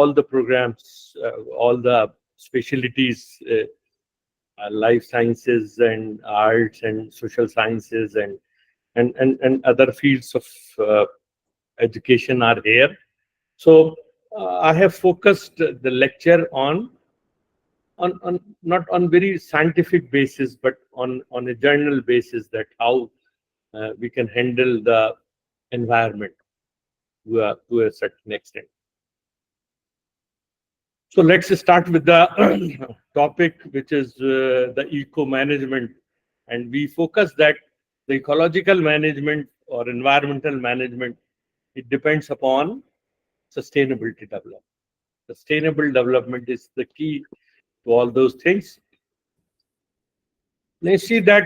all the programs, all the specialties, life sciences and arts and social sciences and other fields of education are here. So I have focused the lecture on not on very scientific basis, but on a general basis, that how we can handle the environment to a certain extent. So let's start with the topic, which is the eco management, and we focus that the ecological management or environmental management, it depends upon sustainability development. Sustainable development is the key to all those things. Let's see that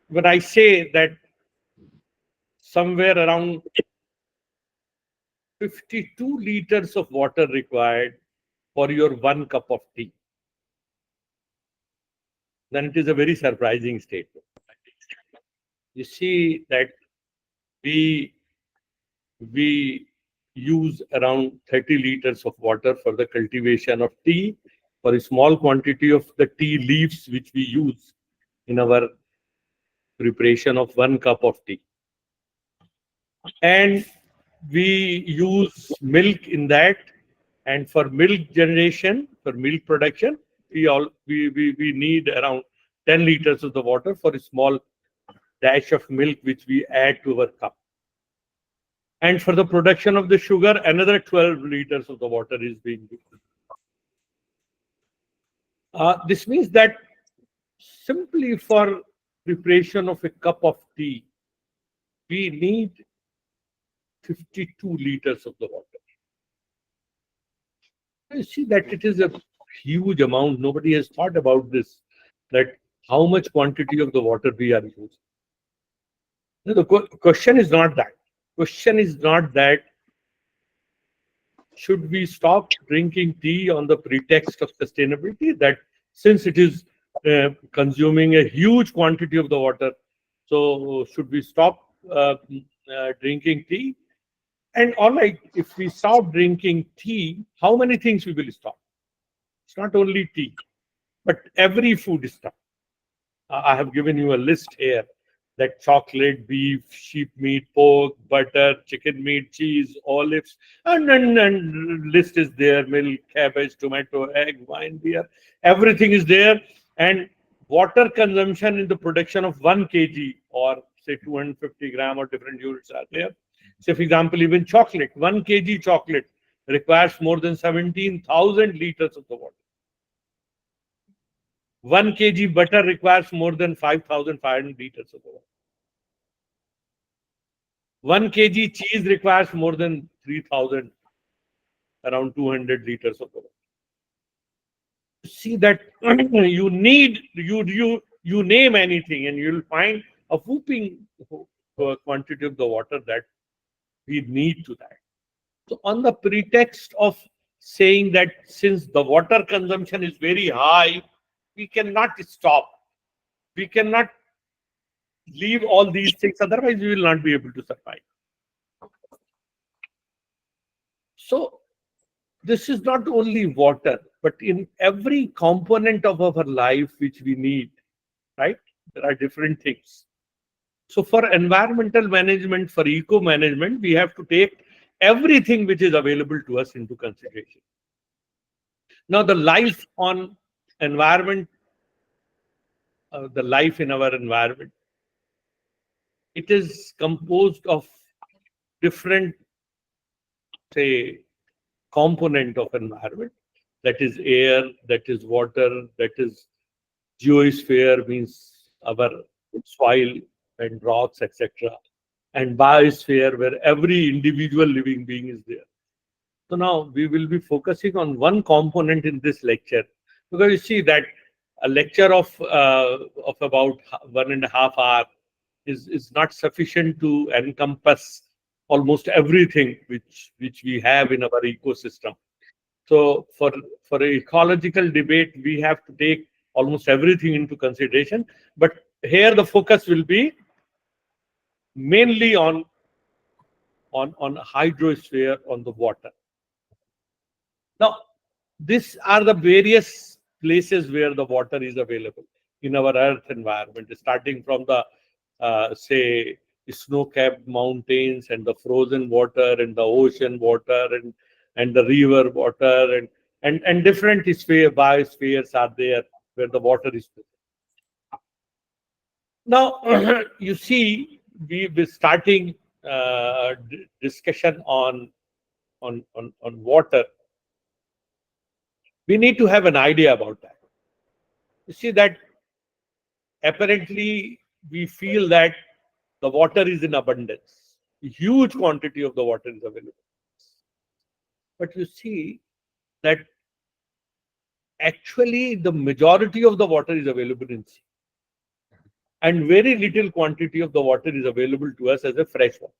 when I say that somewhere around 52 liters of water required for your 1 cup of tea, then it is a very surprising statement. You see that we use around 30 liters of water for the cultivation of tea, for a small quantity of the tea leaves which we use in our preparation of 1 cup of tea. And we use milk in that, and for milk generation, for milk production, we need around 10 liters of the water for a small dash of milk which we add to our cup. And for the production of the sugar, another 12 liters of the water is being used. This means that simply for preparation of a cup of tea, we need 52 liters of the water. You see that it is a huge amount. Nobody has thought about this, that how much quantity of the water we are using. The question is not that. Question is not that should we stop drinking tea on the pretext of sustainability, that since it is consuming a huge quantity of the water, so should we stop drinking tea? And all right, if we stop drinking tea, how many things we will stop? It's not only tea, but every food is stopped. I have given you a list here, that chocolate, beef, sheep meat, pork, butter, chicken meat, cheese, olives, and list is there, milk, cabbage, tomato, egg, wine, beer, everything is there. And water consumption in the production of 1 kg or say 250 gram or different units are there. Say for example, even chocolate, 1 kg chocolate requires more than 17,000 liters of the water. 1 kg butter requires more than 5,500 liters of the water. 1 kg cheese requires more than 3,000, around 200 liters of water. See that you need, you name anything and you'll find a whooping quantity of the water that we need to that. So on the pretext of saying that since the water consumption is very high, we cannot stop. We cannot leave all these things, otherwise we will not be able to survive. So this is not only water, but in every component of our life which we need, right? There are different things. So for environmental management, for eco management, we have to take everything which is available to us into consideration. Now the life on environment, the life in our environment, it is composed of different, say, component of environment. That is air, that is water, that is geosphere, means our soil and rocks, etc. And biosphere, where every individual living being is there. So now we will be focusing on one component in this lecture, because you see that a lecture of about 1.5 hours is not sufficient to encompass almost everything which we have in our ecosystem. So for an ecological debate, we have to take almost everything into consideration. But here the focus will be mainly on hydrosphere, on the water. These are the various places where the water is available in our earth environment, starting from the say snow-capped mountains and the frozen water and the ocean water and the river water and different biospheres are there where the water is present. Now, you see, we're starting discussion on water. We need to have an idea about that. You see that apparently we feel that the water is in abundance. A huge quantity of the water is available. But you see that actually the majority of the water is available in sea. And very little quantity of the water is available to us as a fresh water.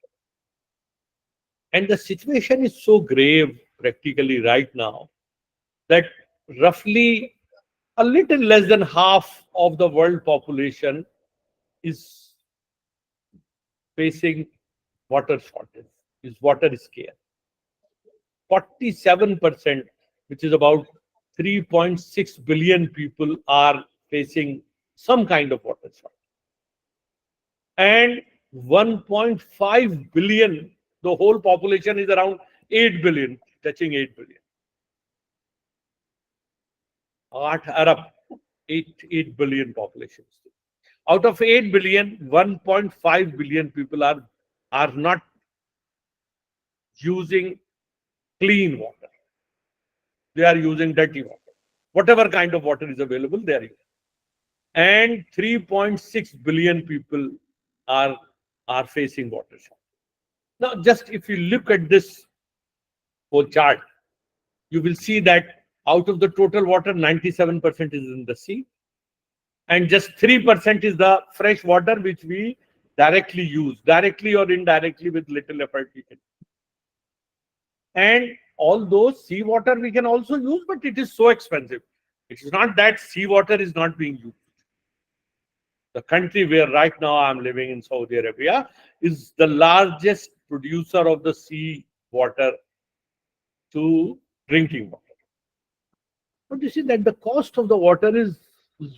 And the situation is so grave practically right now that roughly a little less than half of the world population is facing water shortage, is water scarce. 47%, which is about 3.6 billion people, are facing some kind of water shortage. And 1.5 billion, the whole population is around 8 billion, touching 8 billion. 8 Arab, 8 billion population. Out of 8 billion, 1.5 billion people are not using clean water. They are using dirty water. Whatever kind of water is available, they are using. And 3.6 billion people are facing water shortage. Now, just if you look at this whole chart, you will see that out of the total water, 97% is in the sea. And just 3% is the fresh water which we directly use, directly or indirectly with little effort we can. And although seawater we can also use, but it is so expensive. It is not that seawater is not being used. The country where right now I'm living in Saudi Arabia is the largest producer of the sea water to drinking water. But you see that the cost of the water is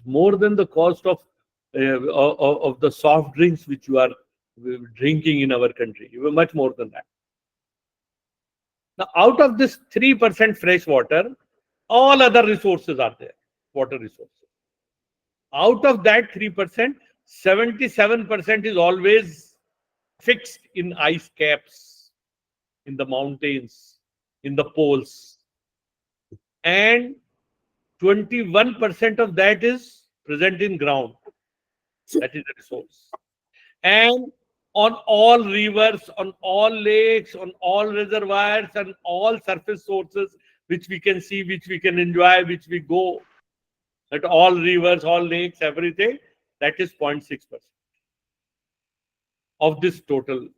more than the cost of the soft drinks which you are drinking in our country, even much more than that. Now, out of this 3% fresh water, all other resources are there, water resources. Out of that 3%, 77% is always fixed in ice caps, in the mountains, in the poles. And 21% of that is present in ground. That is the resource. And on all rivers, on all lakes, on all reservoirs, and all surface sources which we can see, which we can enjoy, which we go, that all rivers, all lakes, everything, that is 0.6% of this total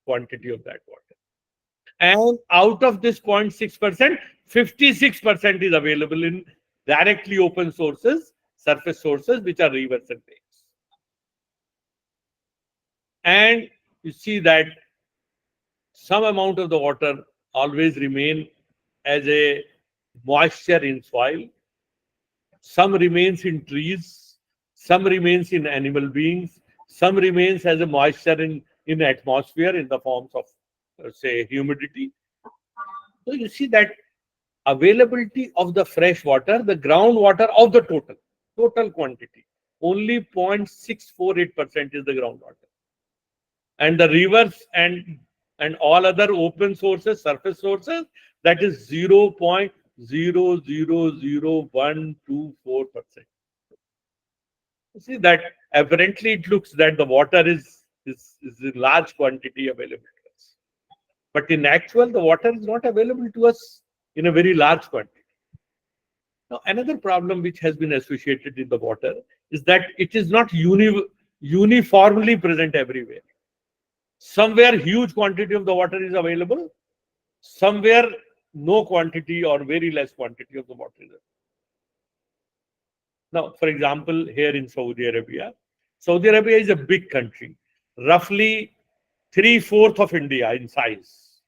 quantity of that water. And out of this 0.6%, 56% is available in directly open sources, surface sources, which are rivers and lakes. And you see that some amount of the water always remain as a moisture in soil. Some remains in trees, some remains in animal beings, some remains as a moisture in atmosphere in the forms of, say, humidity. So you see that availability of the fresh water, the groundwater of the total quantity, only 0.648% is the groundwater. And the rivers and all other open sources, surface sources, that is 0.0000124%. You see that apparently it looks that the water is in large quantity available to us. But in actual, the water is not available to us in a very large quantity. Now, another problem which has been associated with the water is that it is not uniformly present everywhere. Somewhere huge quantity of the water is available, somewhere no quantity or very less quantity of the water is available. Now, for example, here in Saudi Arabia is a big country, roughly 3/4 of India in size,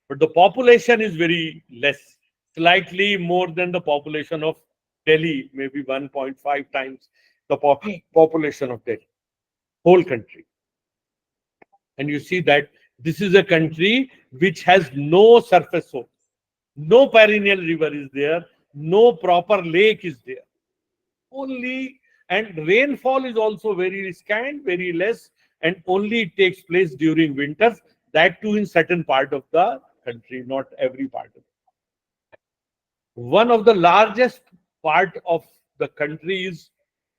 but the population is very less, slightly more than the population of Delhi, maybe 1.5 times the population of Delhi, whole country. And you see that this is a country which has no surface source, no perennial river is there, no proper lake is there. Only, and rainfall is also very scant, very less, and only it takes place during winters, that too in certain part of the country, not every part of it. One of the largest part of the country is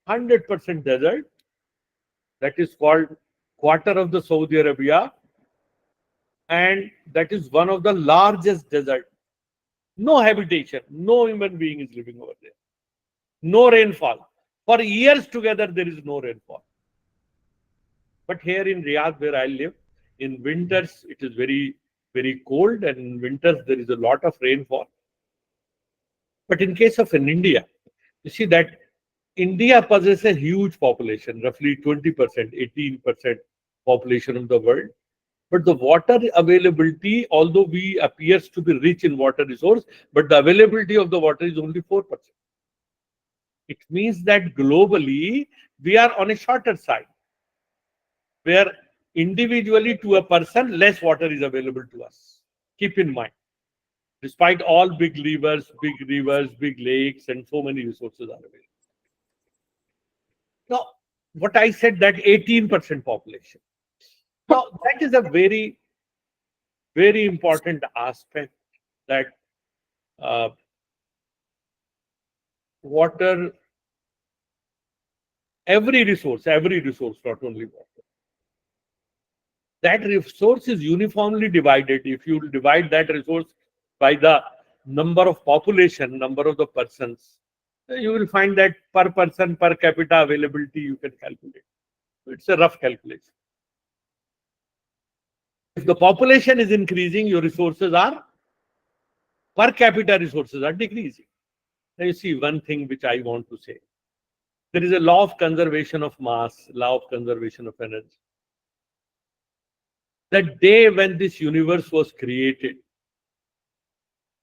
100% desert, that is called quarter of the Saudi Arabia, and that is one of the largest desert. No habitation, no human being is living over there. No rainfall. For years together, there is no rainfall. But here in Riyadh, where I live, in winters it is very, very cold, and in winters there is a lot of rainfall. But in case of in India, you see that India possesses a huge population, roughly 20%, 18% population of the world. But the water availability, although we appears to be rich in water resource, but the availability of the water is only 4%. It means that globally, we are on a shorter side, where individually to a person, less water is available to us. Keep in mind, despite all big rivers, big lakes, and so many resources are available. Now, what I said, that 18% population. Now, that is a very, very important aspect, that water, every resource, not only water, that resource is uniformly divided. If you divide that resource by the number of population, number of the persons, you will find that per person, per capita availability you can calculate. It's a rough calculation. If the population is increasing, your resources are, per capita resources are decreasing. Now you see one thing which I want to say. There is a law of conservation of mass, law of conservation of energy. The day when this universe was created,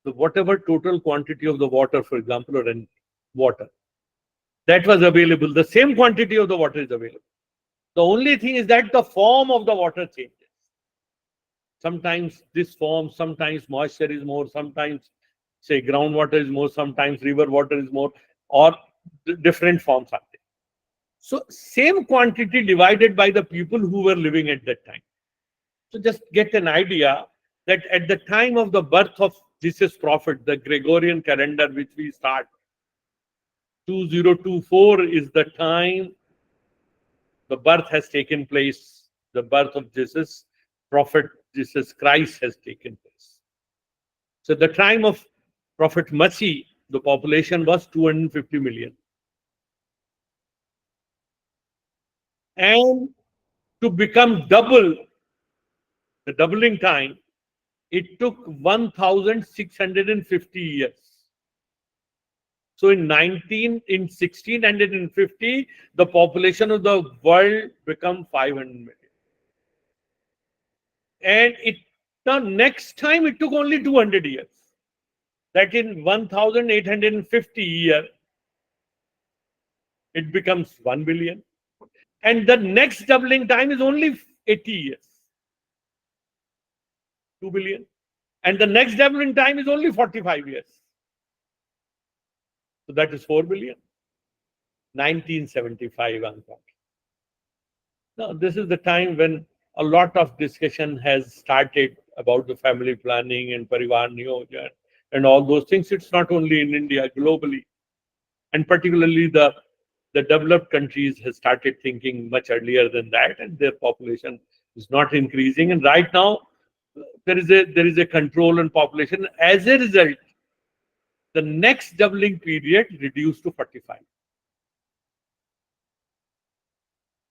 the whatever total quantity of the water, for example, or in water, that was available, the same quantity of the water is available. The only thing is that the form of the water changes. Sometimes this form, sometimes moisture is more, sometimes say groundwater is more, sometimes river water is more, or different forms are there. So same quantity divided by the people who were living at that time. So just get an idea that at the time of the birth of Jesus Prophet, the Gregorian calendar which we start, 2024 is the time the birth has taken place, the birth of Jesus, Prophet Jesus Christ has taken place. So the time of Prophet Masih, the population was 250 million. And to become double, the doubling time, it took 1,650 years. So in 1650, the population of the world became 500 million. And the next time it took only 200 years. That in 1,850 years, it becomes 1 billion. And the next doubling time is only 80 years. 2 billion. And the next doubling time is only 45 years. So that is 4 billion. 1975, I'm talking. Now, this is the time when a lot of discussion has started about the family planning and Parivar Niyojan and all those things. It's not only in India, globally. And particularly the developed countries have started thinking much earlier than that, and their population is not increasing. And right now, there is a control on population. As a result, the next doubling period reduced to 45.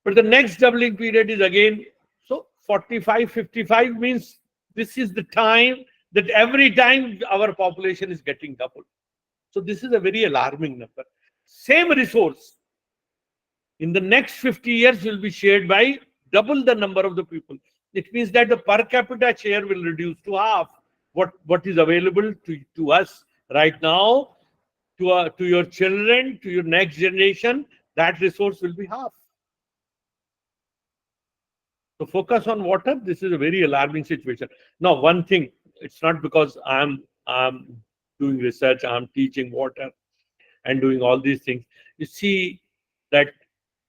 But the next doubling period is again, so 45, 55 means this is the time that every time our population is getting doubled. So this is a very alarming number. Same resource in the next 50 years will be shared by double the number of the people. It means that the per capita share will reduce to half what is available to us Right now, to your children, to your next generation, that resource will be half. So focus on water. This is a very alarming situation. Now, one thing, it's not because I'm doing research, I'm teaching water and doing all these things. You see that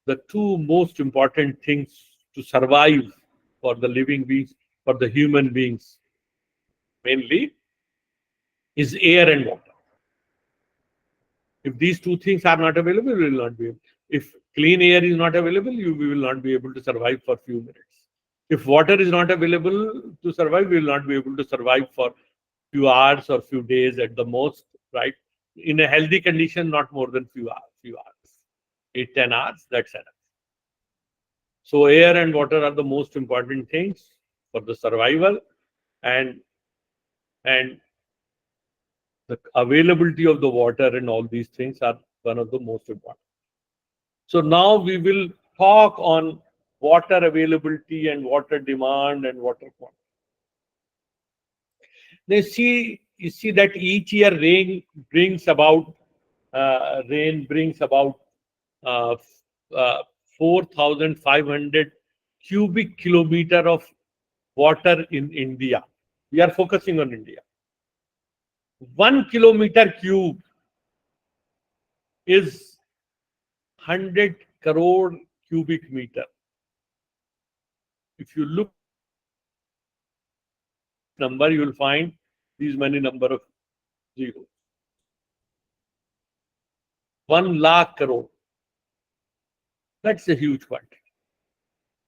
the two most important things to survive for the living beings, for the human beings, mainly, is air and water. If these two things are not available, we will not be able. If clean air is not available, we will not be able to survive for few minutes. If water is not available to survive, we will not be able to survive for few hours or few days at the most, right? In a healthy condition, not more than few hours, 8-10 hours, that's enough. So air and water are the most important things for the survival, and and the availability of the water and all these things are one of the most important. So now we will talk on water availability and water demand and water quantity. You see that each year rain brings about uh, uh, 4,500 cubic kilometer of water in India. We are focusing on India. 1 kilometer cube is 100 crore cubic meter. If you look number, you will find these many number of zeros. 1 lakh crore. That's a huge quantity.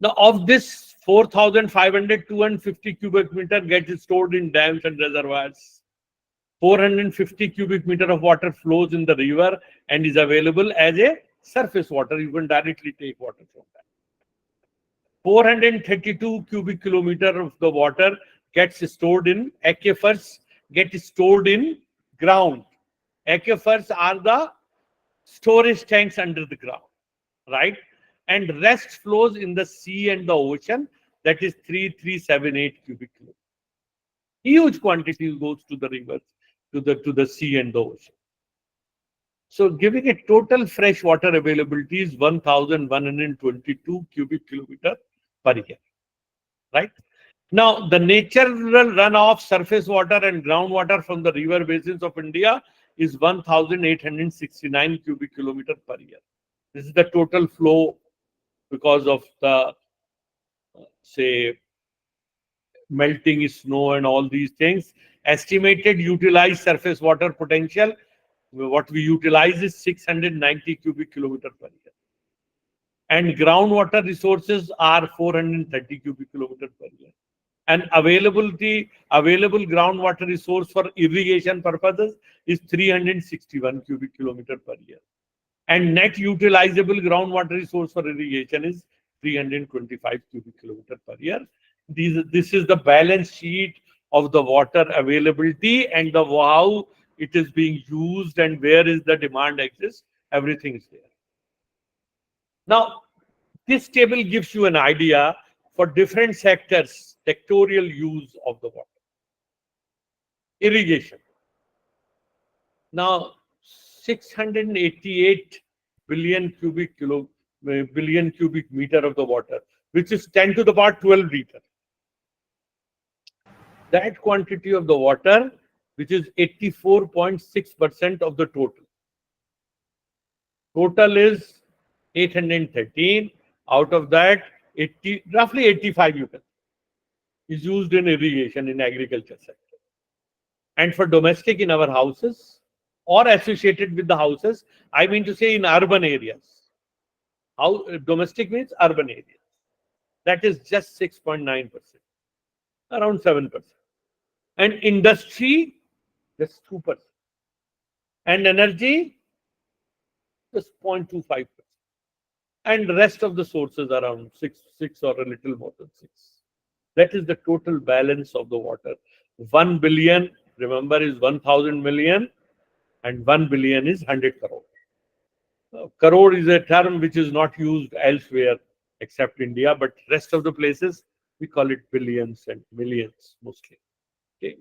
Now, of this 4,500, 250 cubic meter gets stored in dams and reservoirs. 450 cubic meter of water flows in the river and is available as a surface water. You can directly take water from that. 432 cubic kilometer of the water gets stored in aquifers, get stored in ground. Aquifers are the storage tanks under the ground, right? And rest flows in the sea and the ocean. That is 3,378 cubic kilometers. Huge quantities goes to the rivers, to the sea and the ocean. So giving a total fresh water availability is 1,122 cubic kilometer per year, right? Now, the natural runoff surface water and groundwater from the river basins of India is 1,869 cubic kilometer per year. This is the total flow because of the, say, melting snow and all these things. Estimated utilized surface water potential, what we utilize is 690 cubic kilometer per year. And groundwater resources are 430 cubic kilometer per year. And available groundwater resource for irrigation purposes is 361 cubic kilometer per year. And net utilizable groundwater resource for irrigation is 325 cubic kilometer per year. This is the balance sheet of the water availability and the how it is being used and where is the demand exists. Everything is there. Now, this table gives you an idea for different sectors, sectorial use of the water. Irrigation. Now, 688 billion cubic meter of the water, which is 10 to the power 12 liter. That quantity of the water, which is 84.6% of the total. Total is 813. Out of that, roughly 85 you can, is used in irrigation in agriculture sector. And for domestic in our houses or associated with the houses, I mean to say in urban areas. How domestic means urban areas. That is just 6.9%, around 7%. And industry, just 2%. And energy, just 0.25%. And the rest of the sources around 6 or a little more than 6. That is the total balance of the water. 1 billion, remember, is 1,000 million, and 1 billion is 100 crore. Crore is a term which is not used elsewhere except India, but rest of the places we call it billions and millions mostly. Okay.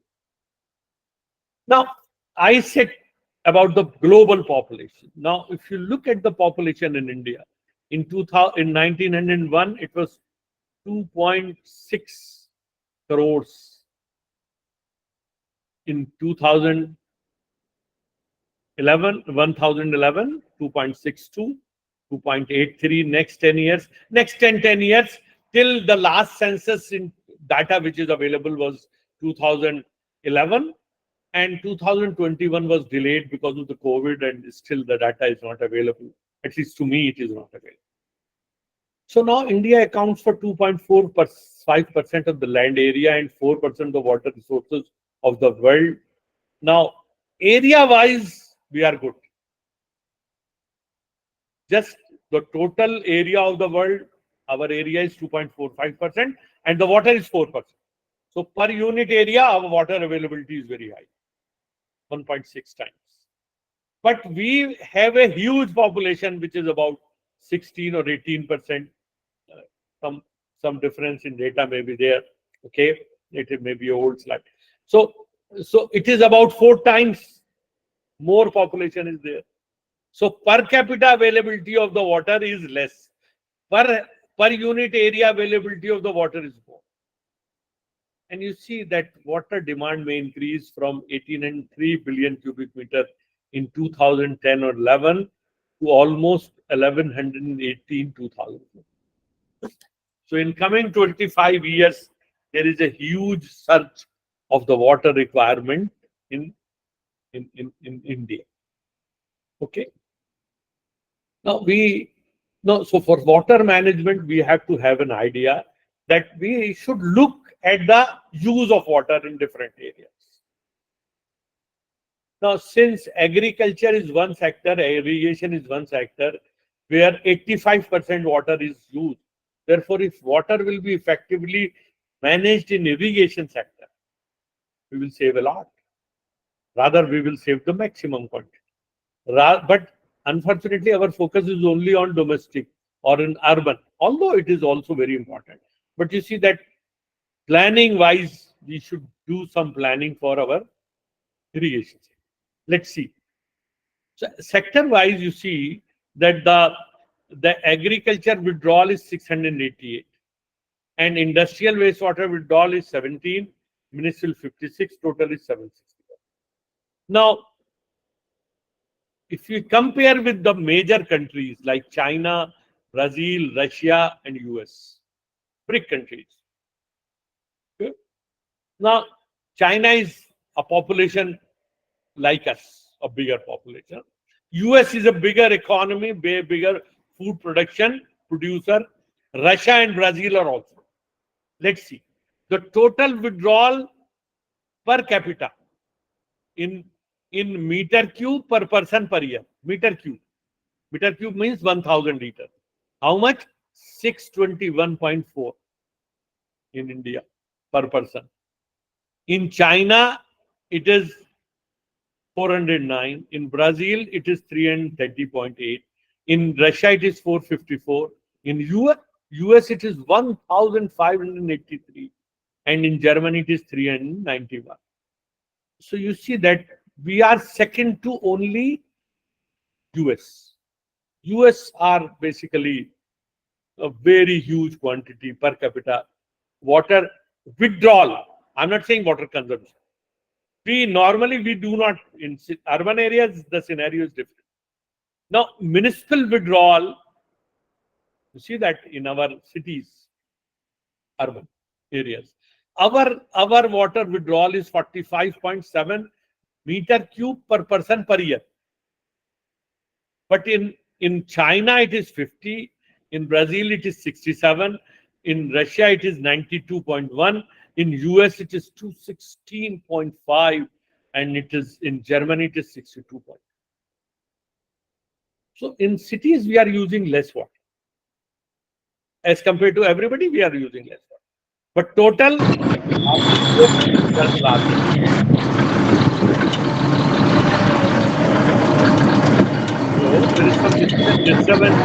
Now, I said about the global population. Now, if you look at the population in India, in 1901, it was 2.6 crores. In 2011, 2.62, 2.83. Next 10 years, next 10 years, till the last census in data which is available was 2011. And 2021 was delayed because of the COVID, and still the data is not available. At least to me, it is not available. So now India accounts for 2.45% of the land area and 4% of the water resources of the world. Now, area-wise, we are good. Just the total area of the world, our area is 2.45%, and the water is 4%. So per unit area, our water availability is very high, 1.6 times. But we have a huge population, which is about 16 or 18%. Some difference in data may be there. Okay, it may be an old slide. So it is about 4 times more population is there. So per capita availability of the water is less. Per unit area availability of the water is more. And you see that water demand may increase from 1803 billion cubic meter in 2010 or 11 to almost 1118 2000. So in coming 25 years, there is a huge surge of the water requirement in India. Okay. So for water management, we have to have an idea that we should look at the use of water in different areas. Now, since agriculture is one sector, irrigation is one sector, where 85% water is used. Therefore, if water will be effectively managed in irrigation sector, we will save a lot. Rather, we will save the maximum quantity. But unfortunately, our focus is only on domestic or in urban, although it is also very important. But you see that planning-wise, we should do some planning for our irrigation. Let's see. So sector-wise, you see that the agriculture withdrawal is 688, and industrial wastewater withdrawal is 17, municipal 56, total is 760. Now, if you compare with the major countries like China, Brazil, Russia, and US, BRIC countries. Okay? Now, China is a population like us, a bigger population. US is a bigger economy, bigger food production producer. Russia and Brazil are also. Let's see. The total withdrawal per capita in meter cube per person per year. Meter cube. Meter cube means 1000 liters. How much? 621.4 in India per person. In China, it is 409. In Brazil, it is 330.8. In Russia, it is 454. In US, it is 1,583. And in Germany, it is 391. So you see that we are second to only US. US are basically a very huge quantity per capita. Water withdrawal. I'm not saying water consumption. We do not, in urban areas, the scenario is different. Now, municipal withdrawal, you see that in our cities, urban areas, our water withdrawal is 45.7 meter cube per person per year. But in China, it is 50. In Brazil, it is 67. In Russia, it is 92.1. In US, it is 216.5. And it is in Germany, it is 62. So in cities, we are using less water. As compared to everybody, we are using less water. But total, there is some disturbance.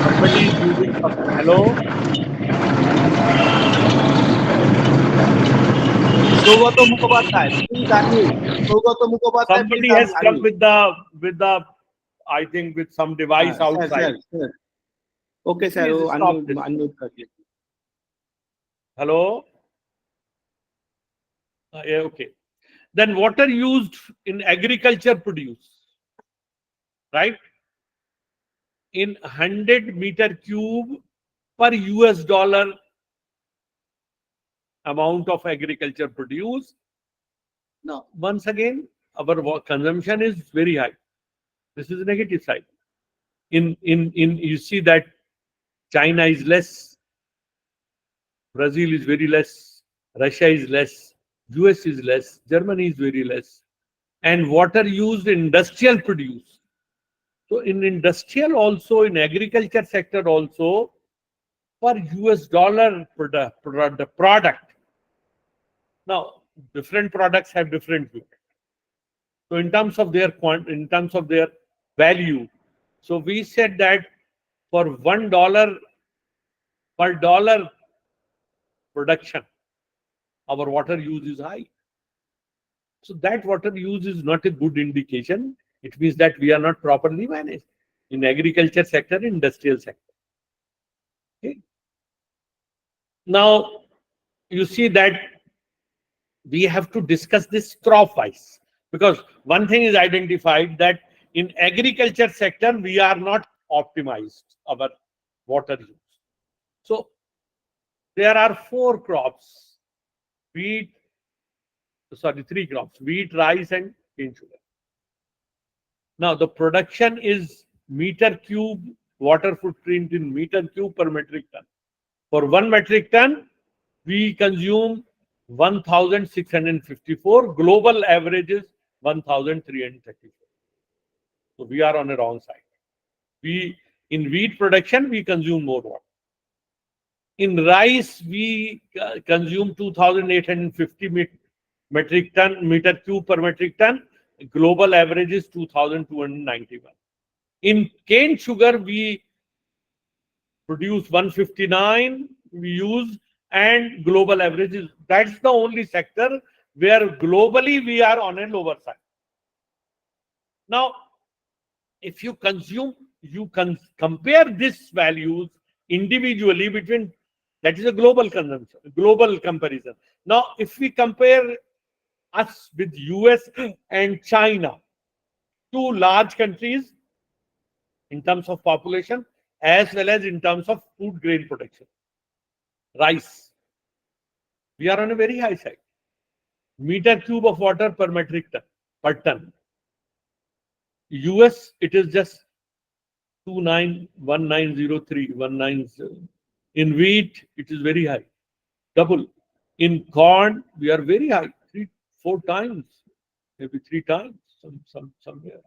Somebody is using something. Hello? Sogato Mukhopadhyay, please unmute. Sogato Mukhopadhyay, please Somebody has come unmute. with the I think with some device outside. Sir. Okay, sir. Please stop this. Unmute kariye. Hello? Yeah, okay. Then water used in agriculture produce, right? In 100 meter cube per US dollar amount of agriculture produce. Now, once again, our consumption is very high. This is the negative side. In you see that China is less, Brazil is very less, Russia is less, US is less, Germany is very less, and water used in industrial produce. So in industrial also, in agriculture sector also, per US dollar product. Now, different products have different weight. So in terms of their value, so we said that for $1 per dollar production, our water use is high. So that water use is not a good indication. It means that we are not properly managed in agriculture sector, industrial sector. Okay. Now you see that we have to discuss this crop wise, because one thing is identified that in agriculture sector we are not optimized our water use. So there are three crops: wheat, rice, and cane sugar. Now the production is meter cube, water footprint in meter cube per metric ton. For 1 metric ton, we consume 1,654. Global average is 1,334. So we are on the wrong side. In wheat production, we consume more water. In rice, we consume 2,850 meter cube per metric ton. Global average is 2,291. In cane sugar, we produce 159, we use, and global average is, that's the only sector where globally we are on a lower side. Now, if you consume, you can compare these values individually between, that is a global consumption, global comparison. Now, if we compare us with US and China, two large countries in terms of population as well as in terms of food grain production, rice, we are on a very high side. Meter cube of water per metric ton, per ton. US, it is just 1903. In wheat, it is very high, double. In corn, we are very high, 3-4 times, maybe 3 times, somewhere.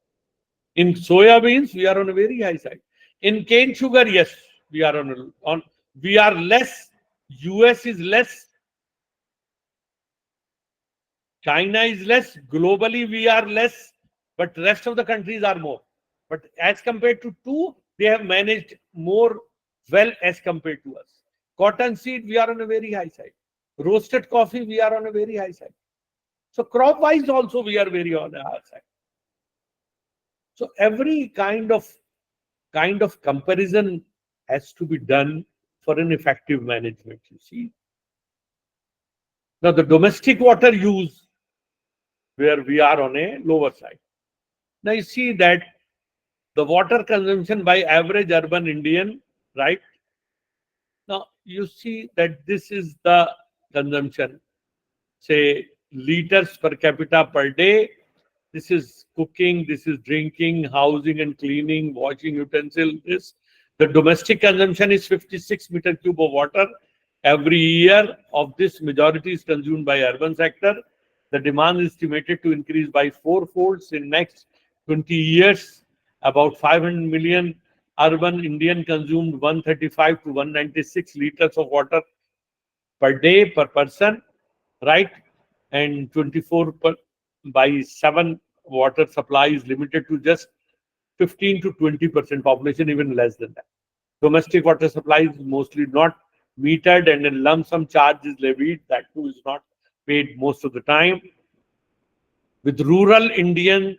In soya beans, we are on a very high side. In cane sugar, yes, we are we are less. US is less. China is less. Globally, we are less, but rest of the countries are more. But as compared to two, they have managed more well as compared to us. Cotton seed, we are on a very high side. Roasted coffee, we are on a very high side. So crop wise also, we are very on a high side. So every kind of comparison has to be done for an effective management, you see. Now the domestic water use, where we are on a lower side. Now you see that the water consumption by average urban Indian, right? Now you see that this is the consumption, say liters per capita per day. This is cooking, this is drinking, housing and cleaning, washing utensil. The domestic consumption is 56 meter cube of water every year. Of this, majority is consumed by urban sector. The demand is estimated to increase by 4-folds in next 20 years. About 500 million urban Indian consumed 135 to 196 liters of water per day per person, right? And 24/7 water supply is limited to just 15 to 20% population, even less than that. Domestic water supply is mostly not metered, and a lump sum charge is levied. That too is not paid most of the time. With rural Indian,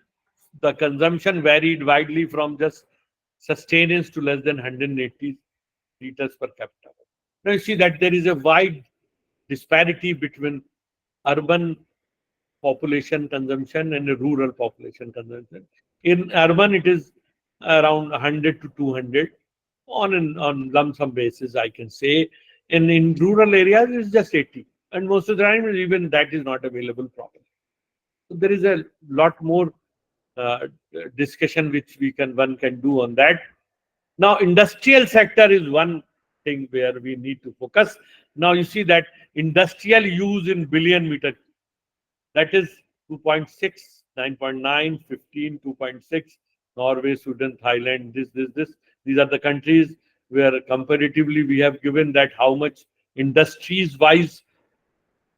the consumption varied widely from just sustenance to less than 180 liters per capita. Now you see that there is a wide disparity between urban population consumption and a rural population consumption. In urban, it is around 100 to 200 on lump sum basis, I can say. And in rural areas, it's just 80. And most of the time, even that is not available properly. So there is a lot more uh, discussion which one can do on that. Now, industrial sector is one thing where we need to focus. Now, you see that industrial use in billion meter, that is 2.6, 9.9, 15, 2.6, Norway, Sweden, Thailand, this. These are the countries where comparatively we have given that how much industries wise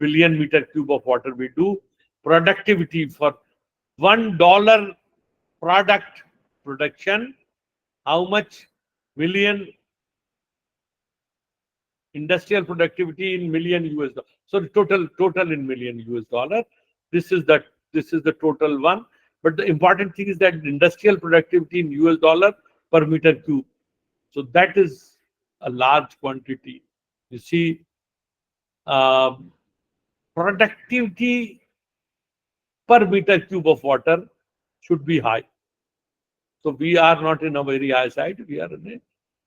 billion meter cube of water we do. Productivity for $1 product production, how much million industrial productivity in million US dollar. So the total in million US dollar. This is the total one. But the important thing is that industrial productivity in US dollar per meter cube. So that is a large quantity. You see, productivity per meter cube of water should be high. So we are not in a very high side, we are in a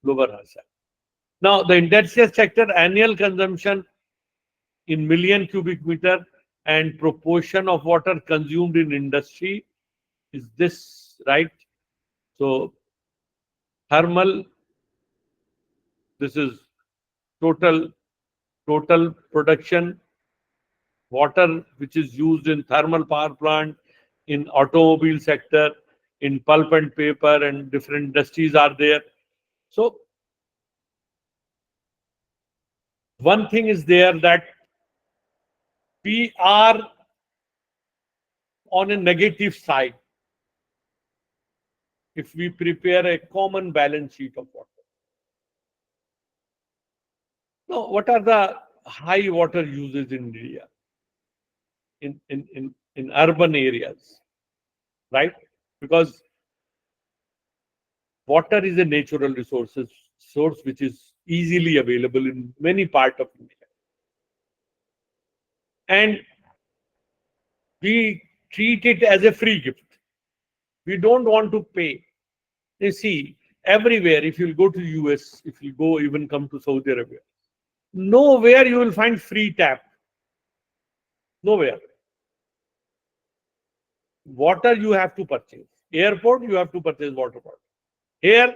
lower high side. Now, the industrial sector annual consumption in million cubic meter and proportion of water consumed in industry is this, right? So, thermal, this is total production, water which is used in thermal power plant, in automobile sector, in pulp and paper, and different industries are there. So, one thing is there that we are on a negative side if we prepare a common balance sheet of water. Now, what are the high water uses in India, in urban areas, right? Because water is a natural source which is easily available in many parts of India. And we treat it as a free gift. We don't want to pay. You see, everywhere, if you go to US, if you go even come to Saudi Arabia, nowhere you will find free tap. Nowhere. Water you have to purchase. Airport, you have to purchase water bottle. Here,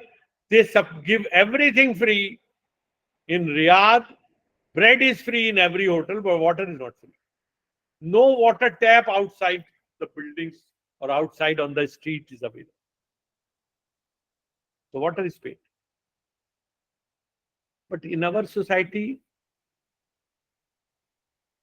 they give everything free. In Riyadh, bread is free in every hotel, but water is not free. No water tap outside the buildings or outside on the street is available. So water is paid. But in our society,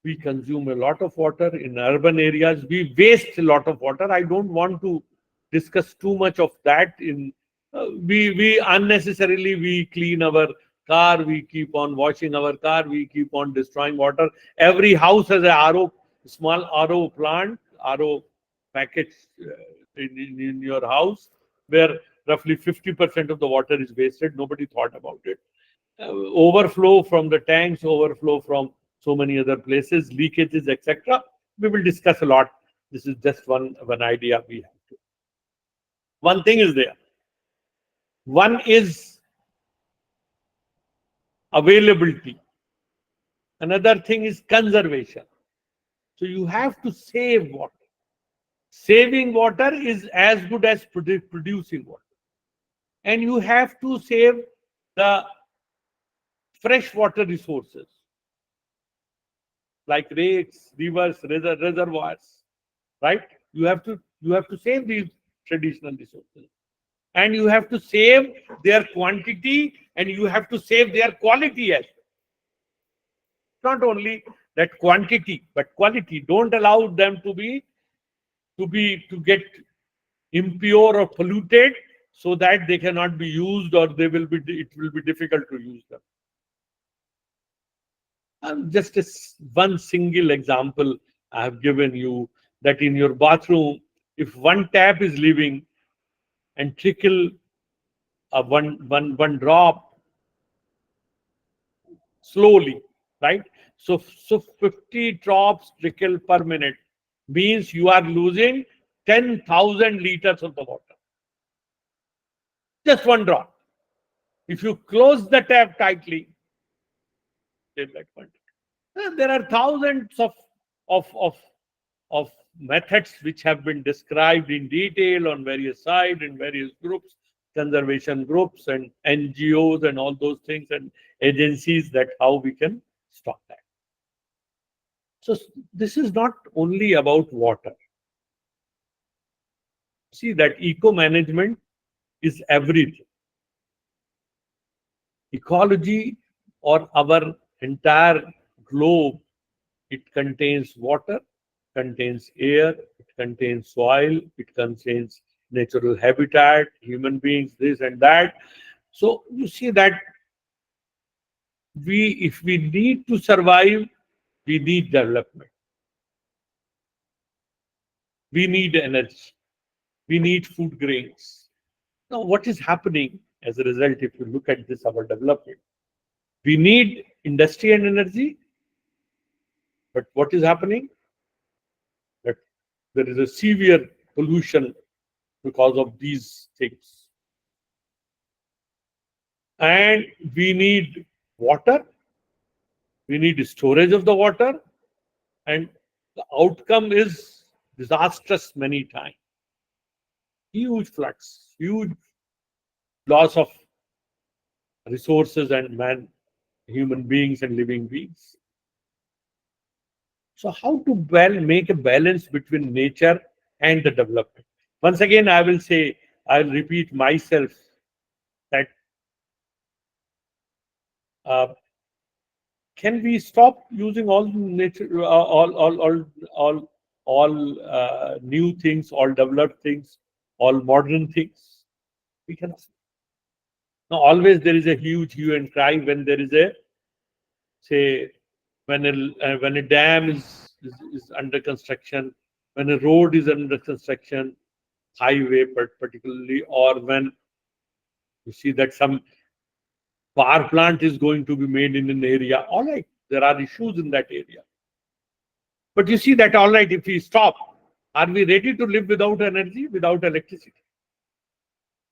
we consume a lot of water. In urban areas, we waste a lot of water. I don't want to discuss too much of that. We unnecessarily we clean our car, we keep on washing our car, we keep on destroying water. Every house has a RO, small RO plant, RO packets in your house, where roughly 50% of the water is wasted. Nobody thought about it. Overflow from the tanks, overflow from so many other places, leakages, etc. We will discuss a lot. This is just one idea we have to. One thing is there. One is availability. Another thing is conservation. So you have to save water. Saving water is as good as producing water. And you have to save the freshwater resources like lakes, rivers, reservoirs, right? You have to save these traditional resources, and you have to save their quantity, and you have to save their quality as well. Not only that quantity, but quality. Don't allow them to get impure or polluted, so that they cannot be used, or it will be difficult to use them. Just one single example I have given you, that in your bathroom, if one tap is leaving and trickle one drop slowly, right? So 50 drops trickle per minute means you are losing 10,000 liters of the water. Just one drop. If you close the tap tightly, then that one. There are thousands of of of methods which have been described in detail on various sites in various groups, conservation groups and NGOs and all those things and agencies, that how we can stop that. So this is not only about water. See that eco management is everything. Ecology or our entire globe, it contains water, contains air, it contains soil, it contains natural habitat, human beings, this and that. So you see that if we need to survive, we need development. We need energy. We need food grains. Now, what is happening as a result, if you look at this, our development? We need industry and energy, but what is happening? That there is a severe pollution because of these things. And we need water, we need storage of the water, and the outcome is disastrous many times. Huge floods, huge loss of resources and human beings and living beings. So how to make a balance between nature and the development? Once again, I will say, I'll repeat myself that uh, can we stop using all nature, all new things, all developed things, all modern things? We cannot. Now, always there is a huge hue and cry when there is a, say, when a dam is under construction, when a road is under construction, highway particularly, or when you see that some power plant is going to be made in an area. All right, there are issues in that area. But you see that, all right, if we stop, are we ready to live without energy, without electricity?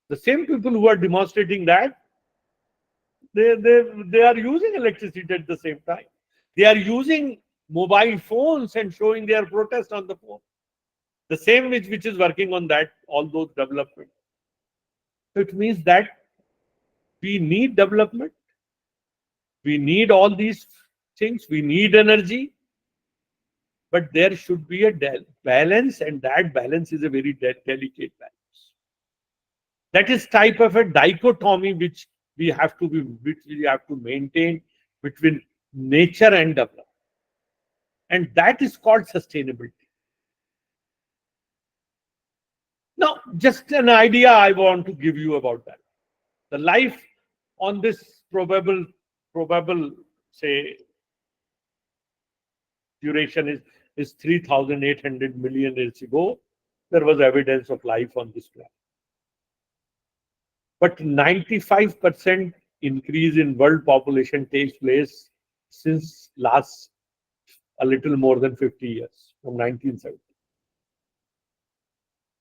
The same people who are demonstrating that, they are using electricity at the same time. They are using mobile phones and showing their protest on the phone. The same which is working on that, all those development. So it means that we need development. We need all these things. We need energy. But there should be a balance, and that balance is a very delicate balance. That is type of a dichotomy which which we have to maintain between nature and development. And that is called sustainability. Now, just an idea I want to give you about that. The life on this probable, say, duration is 3,800 million years ago. There was evidence of life on this planet. But 95% increase in world population takes place since last a little more than 50 years, from 1970.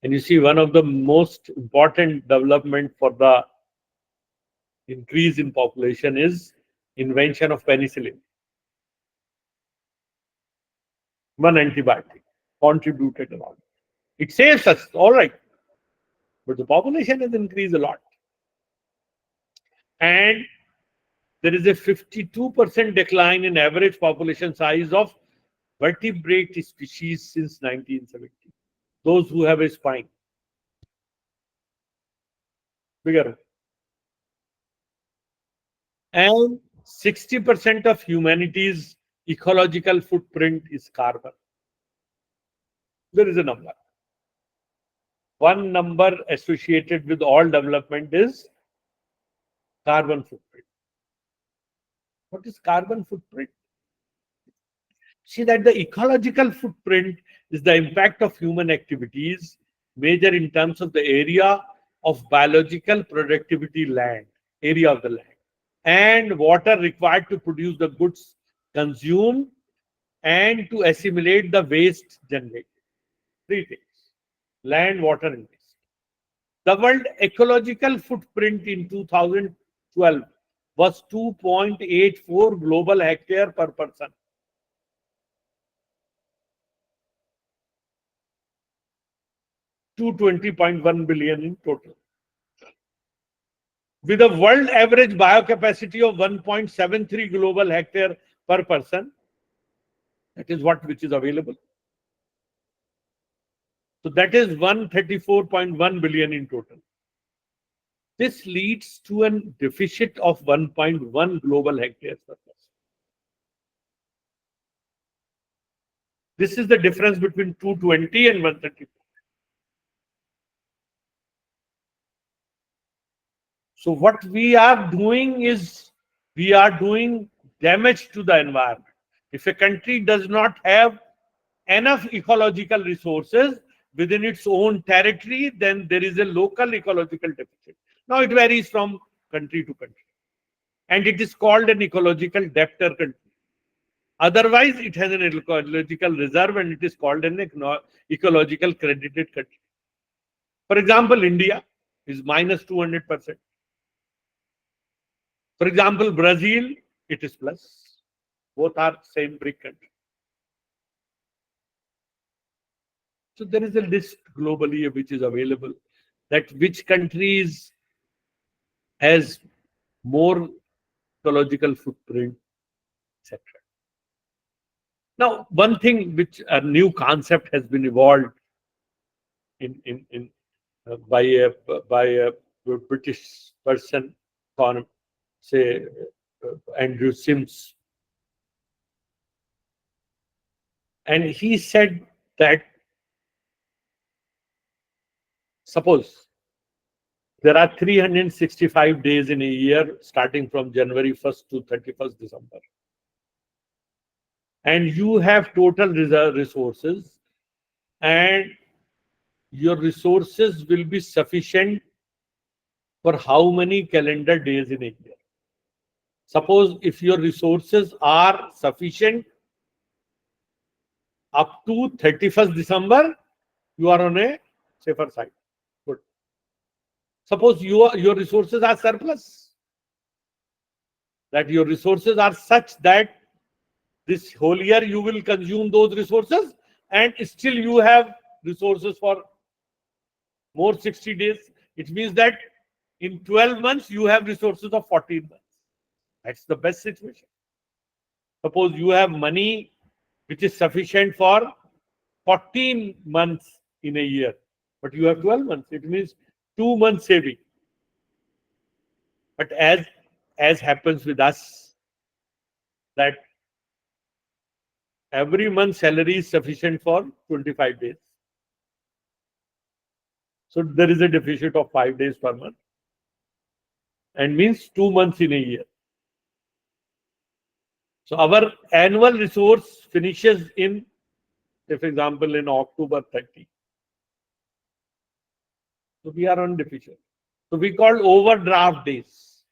And you see, one of the most important development for the increase in population is invention of penicillin. One antibiotic contributed a lot. It saves us, all right, but the population has increased a lot. And there is a 52% decline in average population size of vertebrate species since 1970. Those who have a spine. Bigger. And 60% of humanity's ecological footprint is carbon. There is a number. One number associated with all development is carbon footprint. What is carbon footprint? See that the ecological footprint is the impact of human activities measured in terms of the area of biological productivity land, area of the land, and water required to produce the goods consumed and to assimilate the waste generated. Three things: land, water, and waste. The world ecological footprint in 2012 was 2.84 global hectare per person. 220.1 billion in total. With a world average biocapacity of 1.73 global hectare per person, that is what which is available. So that is 134.1 billion in total. This leads to a deficit of 1.1 global hectares per person. This is the difference between 220 and 134. So what we are doing is we are doing damage to the environment. If a country does not have enough ecological resources within its own territory, then there is a local ecological deficit. Now it varies from country to country. And it is called an ecological debtor country. Otherwise, it has an ecological reserve and it is called an ecological credited country. For example, India is minus 200%. For example, Brazil, it is plus. Both are same BRIC country. So there is a list globally which is available that which countries has more ecological footprint, etc. Now, one thing which a new concept has been evolved in by a British person, say Andrew Sims, and he said that suppose there are 365 days in a year starting from January 1st to 31st December. And you have total resources, and your resources will be sufficient for how many calendar days in a year? Suppose if your resources are sufficient up to 31st December, you are on a safer side. Good. Suppose your resources are surplus, that your resources are such that this whole year you will consume those resources and still you have resources for more 60 days. It means that in 12 months you have resources of 14 months. That's the best situation. Suppose you have money which is sufficient for 14 months in a year, but you have 12 months. It means 2 months saving. But as happens with us, that every month salary is sufficient for 25 days. So there is a deficit of 5 days per month and means 2 months in a year. So our annual resource finishes in, say for example, in October 30. So we are on deficit. So we call overdraft days.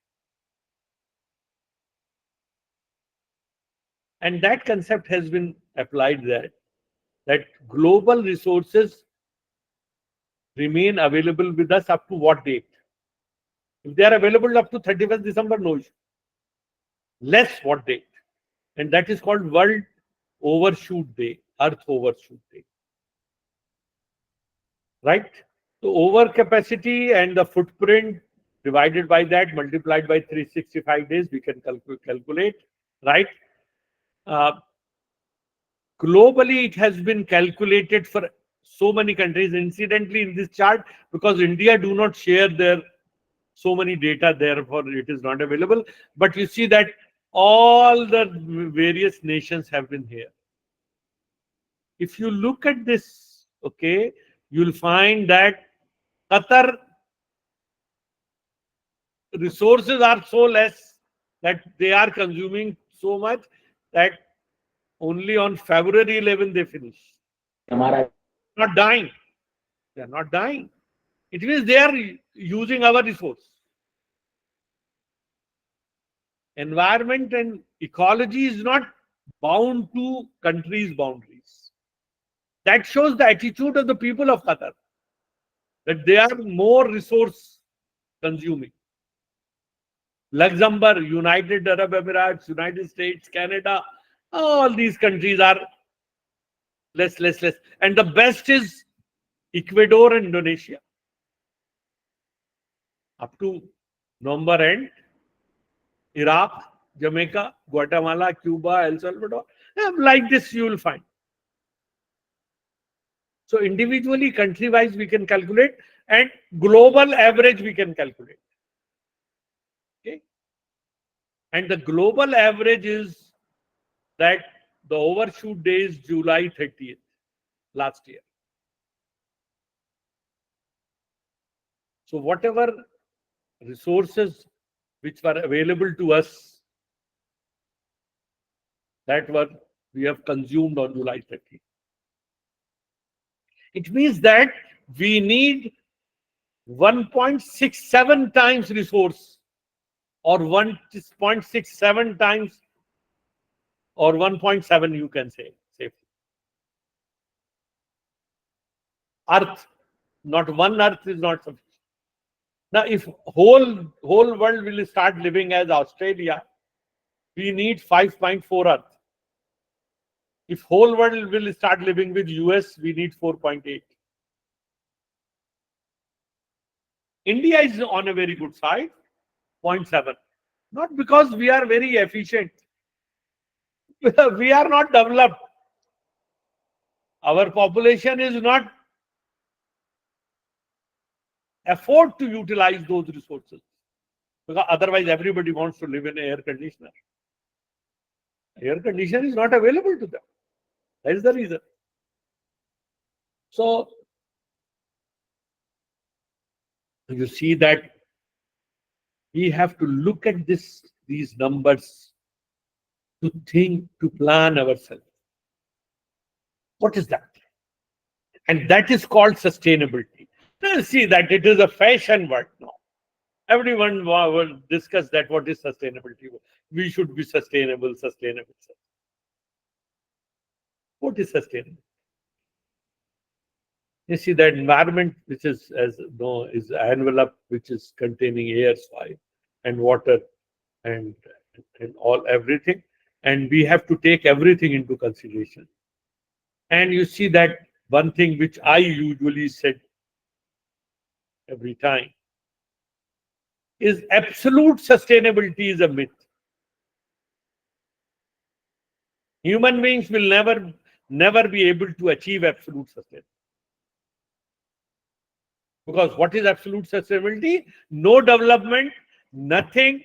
And that concept has been applied there, that global resources remain available with us up to what date? If they are available up to 31st December, no issue. Less what date? And that is called World Overshoot Day, Earth Overshoot Day. Right? So overcapacity and the footprint divided by that, multiplied by 365 days, we can calculate, right? Globally, it has been calculated for so many countries. Incidentally, in this chart, because India do not share their so many data, therefore it is not available. But you see that all the various nations have been here. If you look at this, okay, you'll find that Qatar resources are so less that they are consuming so much that Only on February 11 they finish. Not dying. They are not dying. It means they are using our resource. Environment and ecology is not bound to countries' boundaries. That shows the attitude of the people of Qatar, that they are more resource consuming. Luxembourg, United Arab Emirates, United States, Canada, all these countries are less. And the best is Ecuador and Indonesia. Up to November end, Iraq, Jamaica, Guatemala, Cuba, El Salvador. Like this you will find. So individually, country-wise, we can calculate, and global average we can calculate. Okay? And the global average is that the overshoot day is July 30th last year. So whatever resources which were available to us, that were we have consumed on July 30th. It means that we need 1.67 times resource, or 1.67 times, or 1.7 you can say safely. Earth, not one Earth is not sufficient. Now, if whole world will start living as Australia, we need 5.4 Earth. If whole world will start living with US, we need 4.8. India is on a very good side, 0.7. Not because we are very efficient. We are not developed. Our population is not afford to utilize those resources. Because otherwise everybody wants to live in an air conditioner. Air conditioner is not available to them. That is the reason. So you see that we have to look at these numbers to think, to plan ourselves. What is that? And that is called sustainability. Now see that it is a fashion word now. Everyone will discuss that what is sustainability. We should be sustainable. What is sustainable? You see that environment, which is is envelope, which is containing air, soil, and water, and all everything, and we have to take everything into consideration. And you see that one thing which I usually said every time is absolute sustainability is a myth. Human beings will never be able to achieve absolute sustainability. Because what is absolute sustainability? No development, nothing.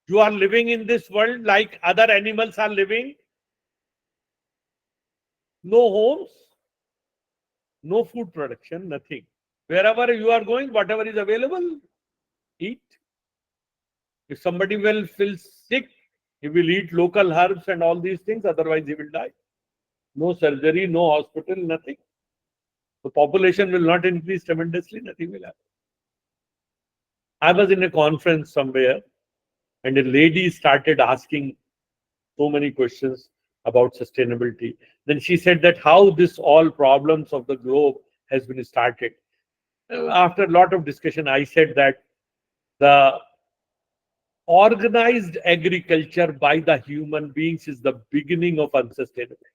You are living in this world like other animals are living. No homes, no food production, nothing. Wherever you are going, whatever is available, eat. If somebody will feel sick, he will eat local herbs and all these things, otherwise he will die. No surgery, no hospital, nothing. The population will not increase tremendously, nothing will happen. I was in a conference somewhere, and a lady started asking so many questions about sustainability. Then she said that how this all problems of the globe has been started. After a lot of discussion, I said that the organized agriculture by the human beings is the beginning of unsustainability.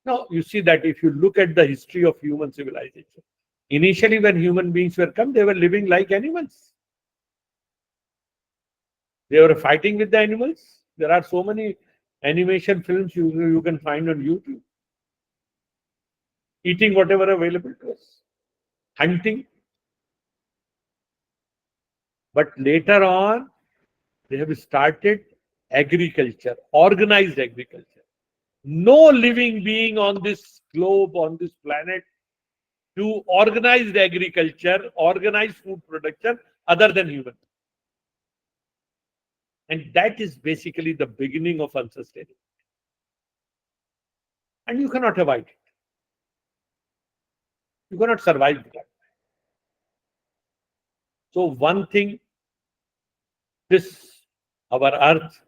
Now, you see that if you look at the history of human civilization, initially when human beings were come, they were living like animals. They were fighting with the animals. There are so many animation films you can find on YouTube. Eating whatever available to us. Hunting. But later on, they have started agriculture, organized agriculture. No living being on this globe, on this planet, do organized agriculture, organized food production, other than human. And that is basically the beginning of unsustainability. and you cannot avoid it. You cannot survive that. So one thing, this our earth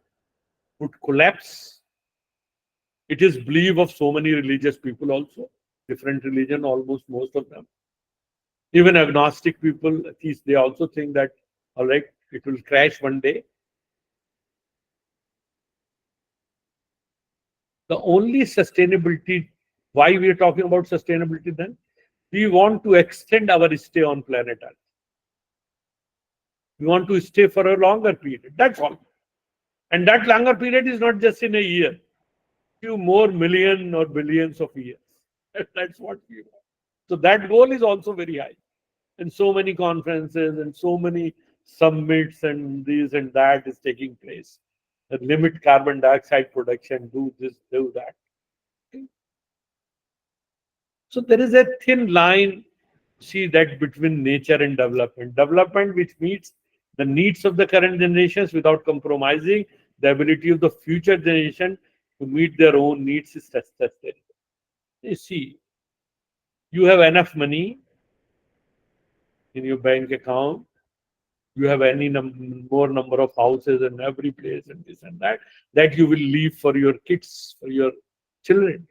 would collapse. It is belief of so many religious people also, different religion, almost most of them. Even agnostic people, at least they also think that, all right, it will crash one day. The only sustainability, why we are talking about sustainability then? We want to extend our stay on planet Earth. We want to stay for a longer period. That's all. And that longer period is not just in a year, few more million or billions of years. That's what we want. So that goal is also very high. And so many conferences and so many summits and this and that is taking place. Limit carbon dioxide production, do this, do that. So there is a thin line, see that between nature and development. Development which meets the needs of the current generations without compromising the ability of the future generation to meet their own needs is sustainable. You see, you have enough money in your bank account, you have any more number of houses in every place and this and that you will leave for your kids, for your children.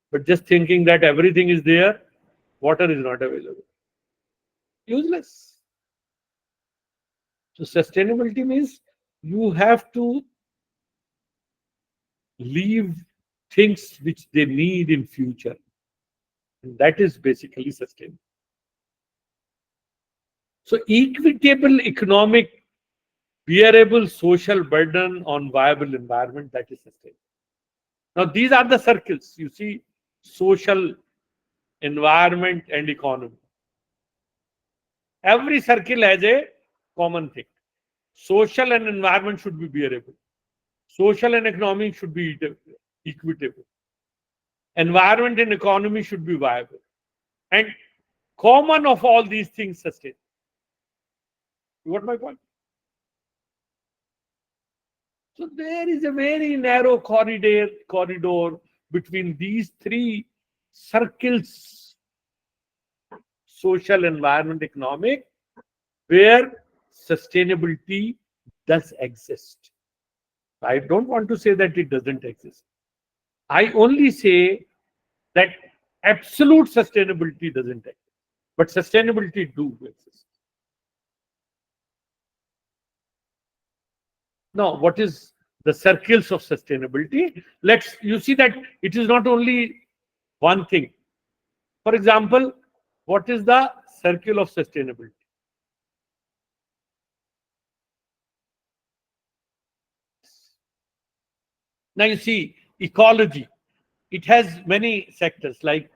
But just thinking that everything is there, water is not available. Useless. So sustainability means you have to leave things which they need in future. And that is basically sustainable. So equitable economic, bearable social burden on viable environment, that is sustainable. Now these are the circles. You see, social, environment and economy. Every circle has a common thing. Social and environment should be bearable. Social and economic should be equitable. Environment and economy should be viable. And common of all these things sustain. You got my point? So there is a very narrow corridor between these three circles: social, environment, economic, where sustainability does exist. I don't want to say that it doesn't exist. I only say that absolute sustainability doesn't exist, but sustainability do exist. Now, what is the circles of sustainability? You see that it is not only one thing. For example, what is the circle of sustainability? Now you see, ecology. It has many sectors like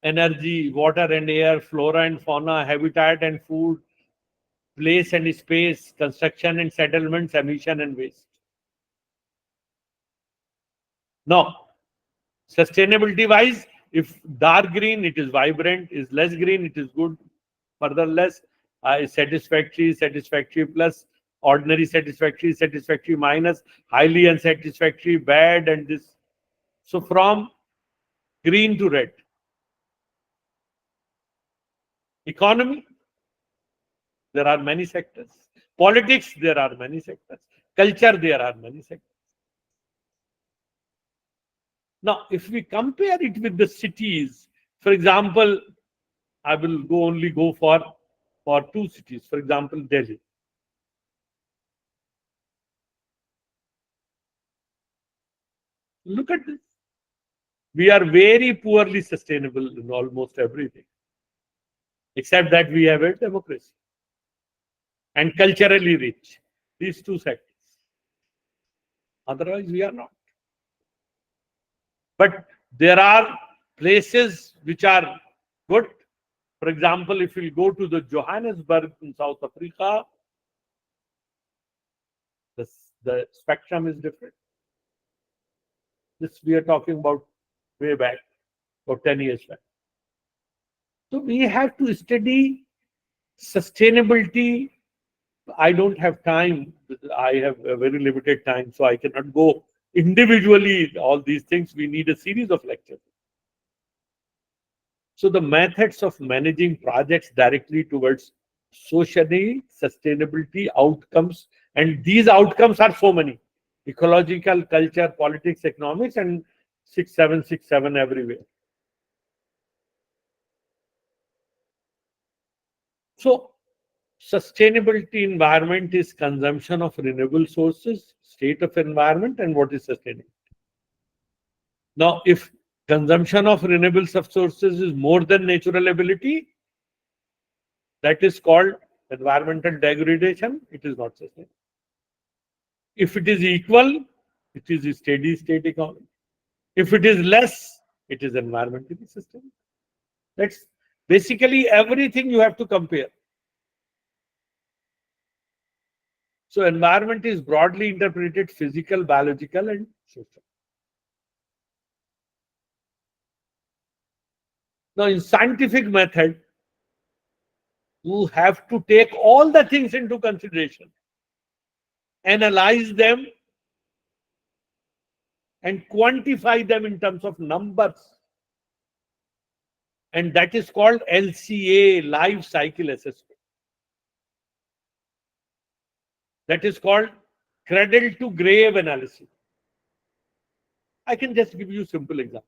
energy, water and air, flora and fauna, habitat and food, place and space, construction and settlements, emission and waste. Now, sustainability wise, if dark green, it is vibrant, is less green, it is good, further less, satisfactory, satisfactory plus, ordinary satisfactory, satisfactory minus, highly unsatisfactory, bad, and this. So from green to red. Economy, there are many sectors. Politics, there are many sectors. Culture, there are many sectors. Now, if we compare it with the cities, for example, I will only go for two cities. For example, Delhi. Look at this. We are very poorly sustainable in almost everything, except that we have a democracy and culturally rich. These two sectors. Otherwise, we are not. But there are places which are good. For example, if you go to the Johannesburg in South Africa, the spectrum is different. This we are talking about way back, or 10 years back. So we have to study sustainability. I don't have time. I have a very limited time, so I cannot go individually all these things, we need a series of lectures. So the methods of managing projects directly towards socially sustainability outcomes, and these outcomes are so many: ecological, culture, politics, economics, and 6767 everywhere. So sustainability environment is consumption of renewable sources, state of environment, and what is sustainable. Now, if consumption of renewable sources is more than natural ability, that is called environmental degradation. It is not sustainable. If it is equal, it is a steady state economy. If it is less, it is environmentally sustainable. That's basically everything you have to compare. So environment is broadly interpreted physical, biological, and social. Now, in scientific method, you have to take all the things into consideration, analyze them, and quantify them in terms of numbers. And that is called LCA, life cycle assessment. That is called cradle to grave analysis. I can just give you a simple example.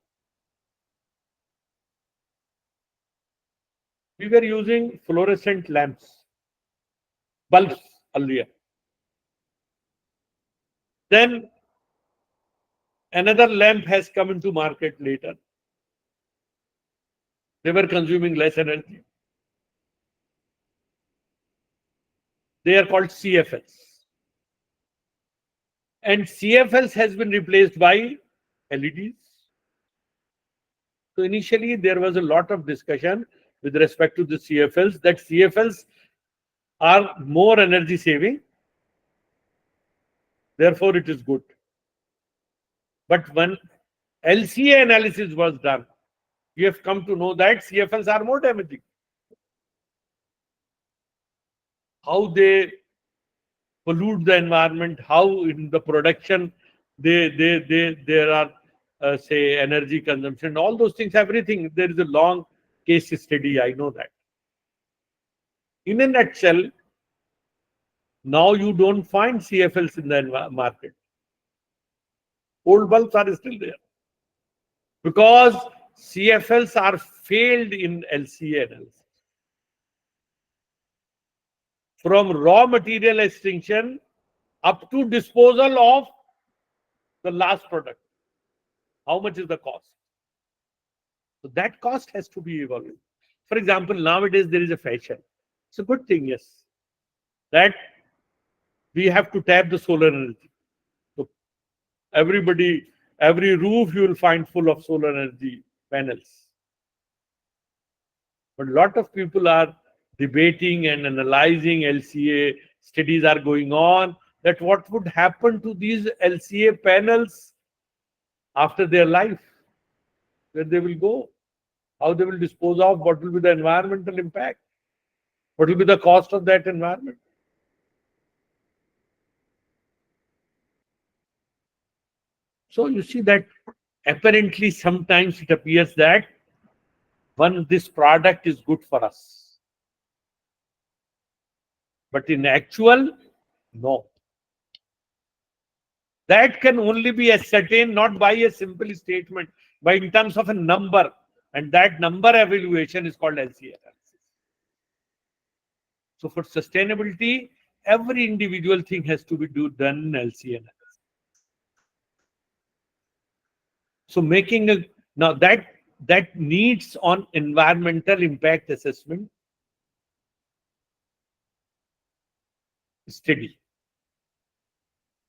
We were using fluorescent lamps, bulbs earlier. Then another lamp has come into market later. They were consuming less energy. They are called CFLs. And CFLs has been replaced by LEDs. So initially there was a lot of discussion with respect to the CFLs, that CFLs are more energy saving, therefore it is good. But when LCA analysis was done, we have come to know that CFLs are more damaging. How they pollute the environment, how in the production there are say energy consumption, all those things, everything. There is a long case study, I know that. In a nutshell, now you don't find CFLs in the market. Old bulbs are still there because CFLs are failed in LCA analysis. From raw material extinction up to disposal of the last product. How much is the cost? So that cost has to be evaluated. For example, nowadays there is a fashion. It's a good thing, yes, that we have to tap the solar energy. So everybody, every roof you will find full of solar energy panels. But a lot of people are debating and analyzing. LCA studies are going on, that what would happen to these LCA panels after their life, where they will go, how they will dispose of, what will be the environmental impact, what will be the cost of that environment. So you see that apparently sometimes it appears that this product is good for us, but in actual, no. That can only be ascertained not by a simple statement, but in terms of a number, and that number evaluation is called LCA analysis. So for sustainability, every individual thing has to be done in LCA analysis. So now that needs on environmental impact assessment study.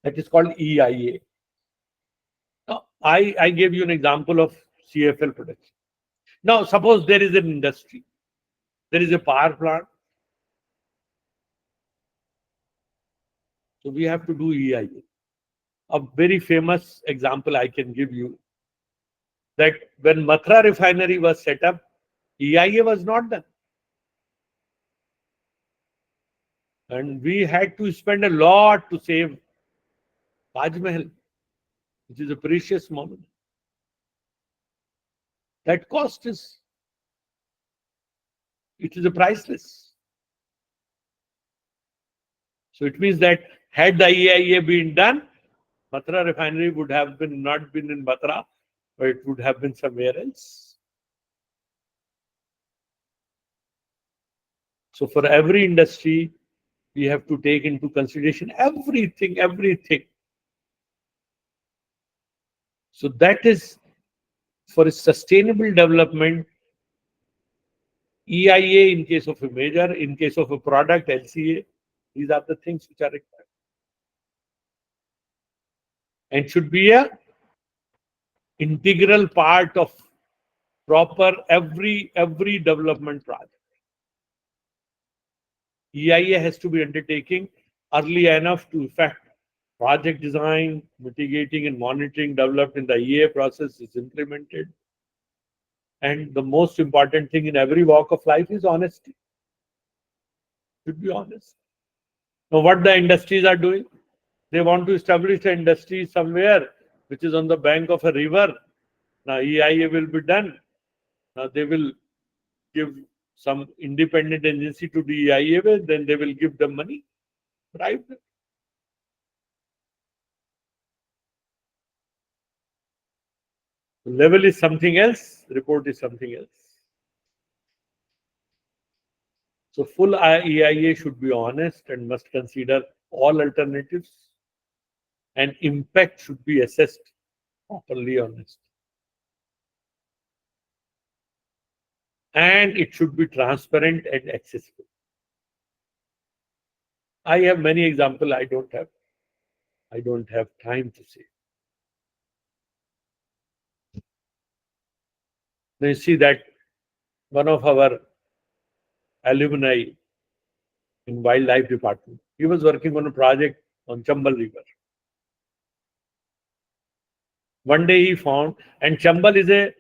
That is called EIA. Now, I gave you an example of CFL production. Now, suppose there is an industry, there is a power plant. So we have to do EIA. A very famous example I can give you, that when Mathura refinery was set up, EIA was not done. And we had to spend a lot to save Taj Mahal. which is a precious moment. That cost is, it is a priceless. So it means that had the EIA been done, Batra refinery would have been not been in Batra, but it would have been somewhere else. So for every industry, we have to take into consideration everything. So that is for a sustainable development. EIA in case of a major, in case of a product, LCA, these are the things which are required. And should be a integral part of proper every development project. EIA has to be undertaking early enough to effect project design, mitigating and monitoring developed in the EIA process is implemented. And the most important thing in every walk of life is honesty. Should be honest. Now, what the industries are doing? They want to establish an industry somewhere which is on the bank of a river. Now, EIA will be done. Now, they will give some independent agency to the EIA, then they will give them money. Right? Level is something else, report is something else. So full EIA should be honest and must consider all alternatives, and impact should be assessed properly honest. And it should be transparent and accessible. I have many examples. I don't have time to say. Now you see that one of our alumni in wildlife department, he was working on a project on Chambal River. One day he found, and Chambal is a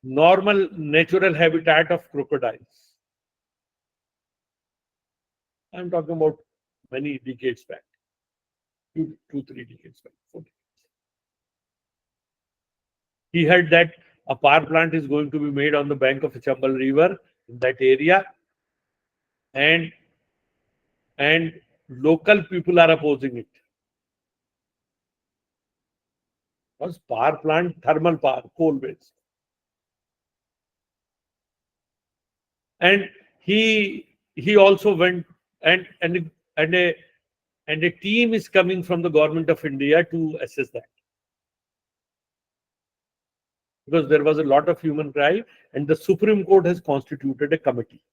normal natural habitat of crocodiles. I'm talking about many decades back, two, 3 decades back, 4 decades. He heard that a power plant is going to be made on the bank of the Chambal River in that area, and local people are opposing it. Because power plant, thermal power, coal based. And he also went, and a team is coming from the government of India to assess that. Because there was a lot of human crime, and the Supreme Court has constituted a committee.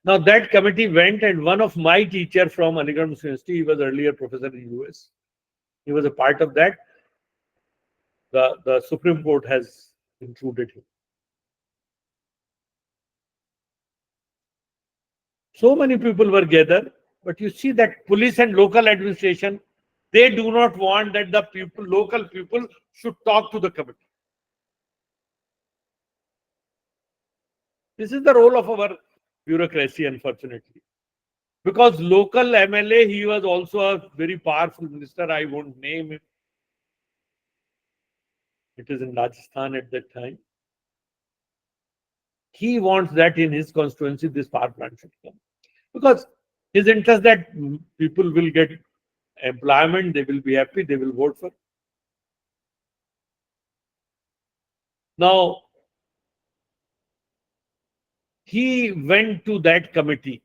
Now that committee went, and one of my teacher from Aligarh Muslim University, he was earlier professor in US. He was a part of that. The Supreme Court has included him. So many people were gathered, but you see that police and local administration, they do not want that the people, local people, should talk to the committee. This is the role of our bureaucracy, unfortunately. Because local MLA, he was also a very powerful minister. I won't name him. It is in Rajasthan at that time. He wants that in his constituency, this power plant should come. Because his interest that people will get employment, they will be happy, they will vote for. Now, he went to that committee.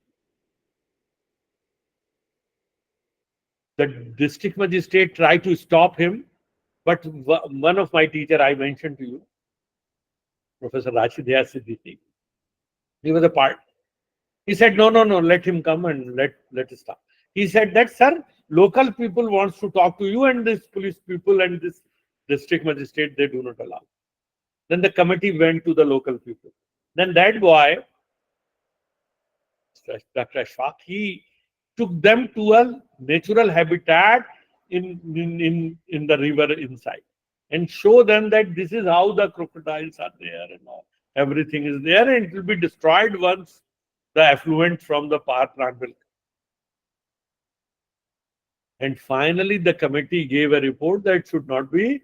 The district magistrate tried to stop him, but one of my teacher I mentioned to you, Professor Rashid Siddiqui, he was a part. He said, no, let him come and let us stop. He said that, sir, local people wants to talk to you, and this police people and this district magistrate, they do not allow. Then the committee went to the local people. Then that boy, Dr. Ashfaq, he took them to a natural habitat in the river inside, and show them that this is how the crocodiles are there and all. Everything is there, and it will be destroyed once the effluent from the power plant will. And finally, the committee gave a report that it should not be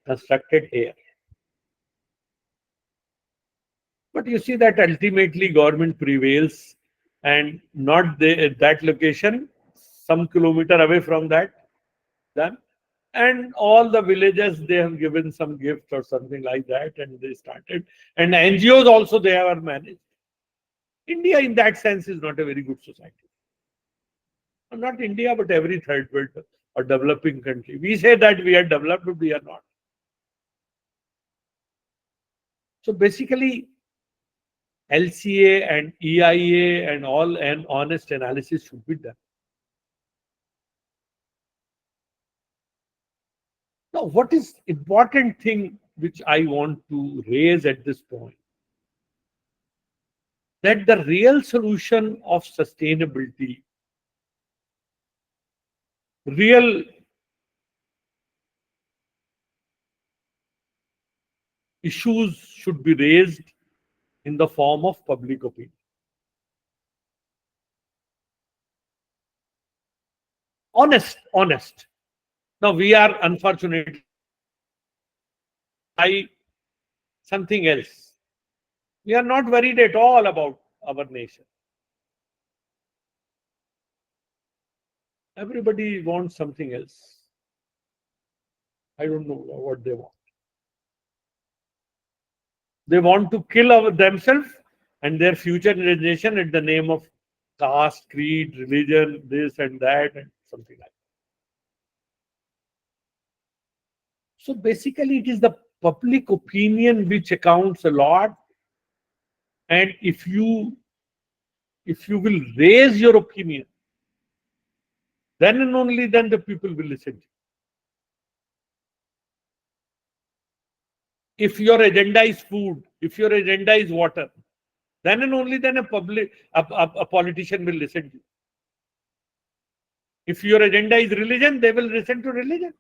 constructed here. But you see that ultimately government prevails, and not at that location, some kilometer away from that, done. And all the villages, they have given some gift or something like that, and they started. And NGOs also they are managed. India, in that sense, is not a very good society. Not India, but every third world or developing country. We say that we are developed, but we are not. So basically, LCA and EIA and all and honest analysis should be done. Now, what is important thing which I want to raise at this point, that the real solution of sustainability, real issues should be raised in the form of public opinion. Honest. Now we are unfortunately by something else. We are not worried at all about our nation. Everybody wants something else. I don't know what they want. They want to kill themselves and their future generation at the name of caste, creed, religion, this and that, and something like that. So basically, it is the public opinion which accounts a lot. And if you will raise your opinion, then and only then the people will listen to you. If your agenda is food, if your agenda is water, then and only then a politician will listen to you. If your agenda is religion, they will listen to religion.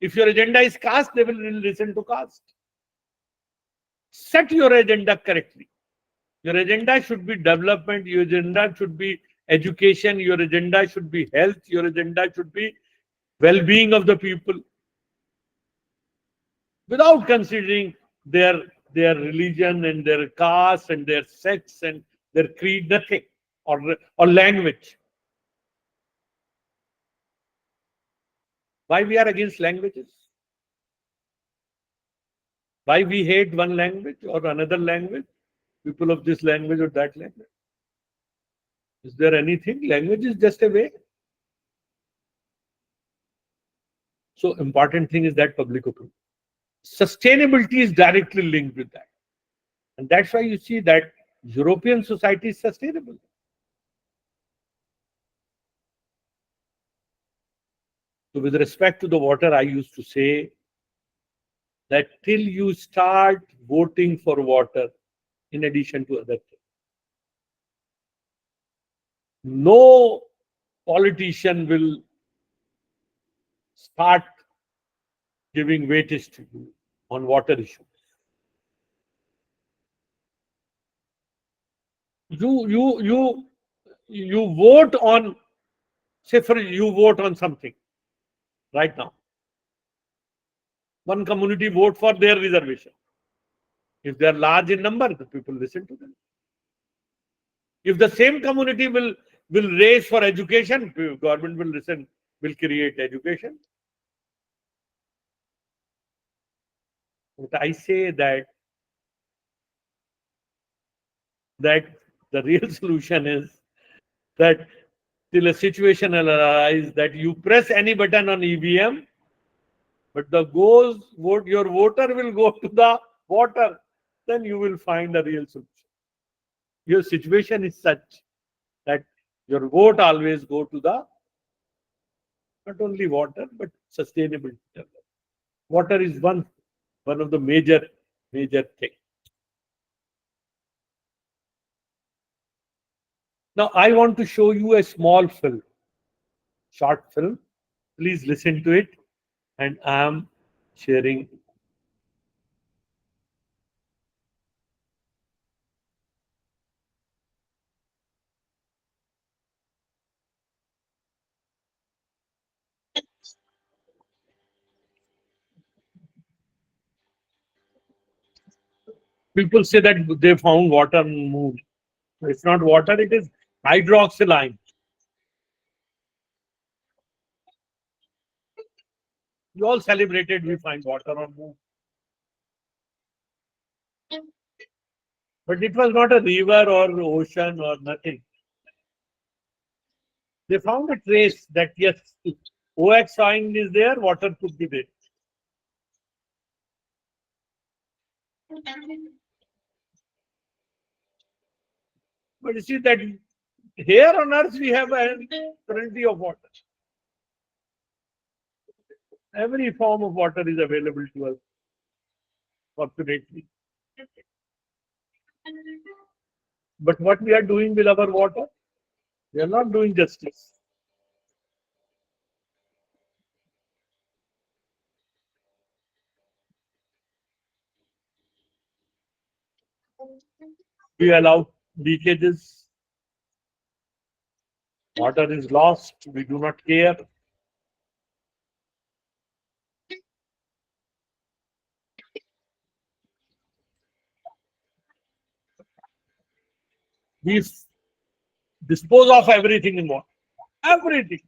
If your agenda is caste, they will listen to caste. Set your agenda correctly. Your agenda should be development, your agenda should be education, your agenda should be health, your agenda should be well-being of the people, without considering their religion and their caste and their sex and their creed, nothing, or language. Why we are against languages? Why we hate one language or another language, people of this language or that language? Is there anything? Language is just a way. So important thing is that public opinion. Sustainability is directly linked with that. And that's why you see that European society is sustainable. So with respect to the water, I used to say that till you start voting for water, in addition to other things, no politician will start giving weightage to you on water issues. You vote on, say for you vote on something right now. One community vote for their reservation. If they are large in number, the people listen to them. If the same community will raise for education, government will listen, will create education. But I say that the real solution is that till a situation will arise that you press any button on EVM, but your voter will go to the water, then you will find a real solution. Your situation is such that your vote always go to the not only water but sustainable development. Water is one of the major thing. Now I want to show you a small film, short film. Please listen to it, and I am sharing. People say that they found water on the moon. It's not water, it is hydroxyline. We all celebrated we find water on moon. But it was not a river or ocean or nothing. They found a trace that yes, if OX sign is there, water could be there. But you see that here on Earth we have plenty of water. Every form of water is available to us, fortunately. But what we are doing with our water, we are not doing justice. We allow leakages. Water is lost. We do not care. We dispose of everything in water. Everything.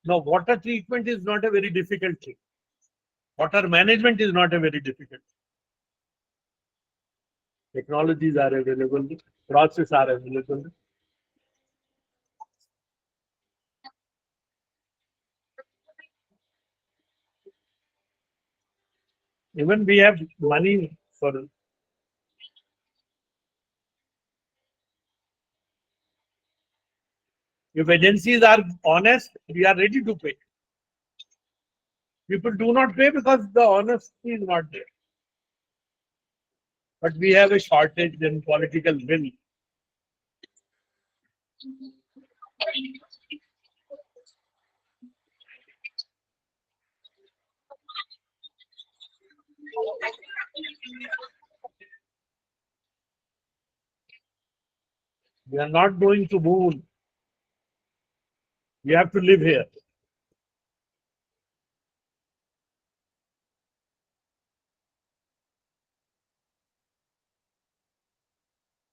Now, water treatment is not a very difficult thing. Water management is not a very difficult thing. Technologies are available, processes are available. Even we have money for. If agencies are honest, we are ready to pay. People do not pay because the honesty is not there. But we have a shortage in political will. We are not going to moon. We have to live here.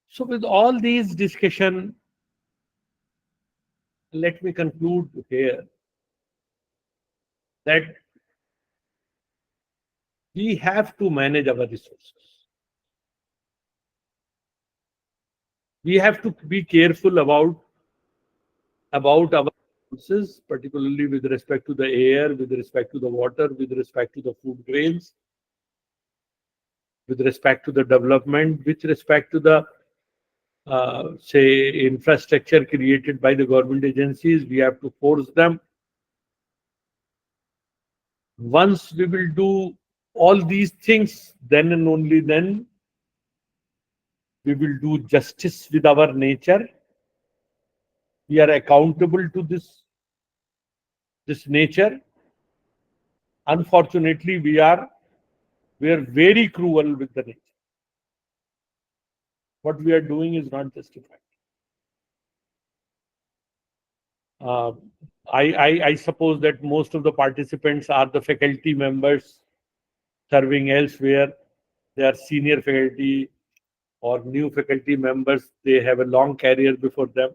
So with all these discussion, let me conclude here that we have to manage our resources. We have to be careful about our resources, particularly with respect to the air, with respect to the water, with respect to the food grains, with respect to the development, with respect to the say infrastructure created by the government agencies. We have to force them. Once we will do all these things, then and only then we will do justice with our nature. We are accountable to this nature. Unfortunately, we are very cruel with the nature. What we are doing is not justified. I suppose that most of the participants are the faculty members serving elsewhere. They are senior faculty or new faculty members. They have a long career before them.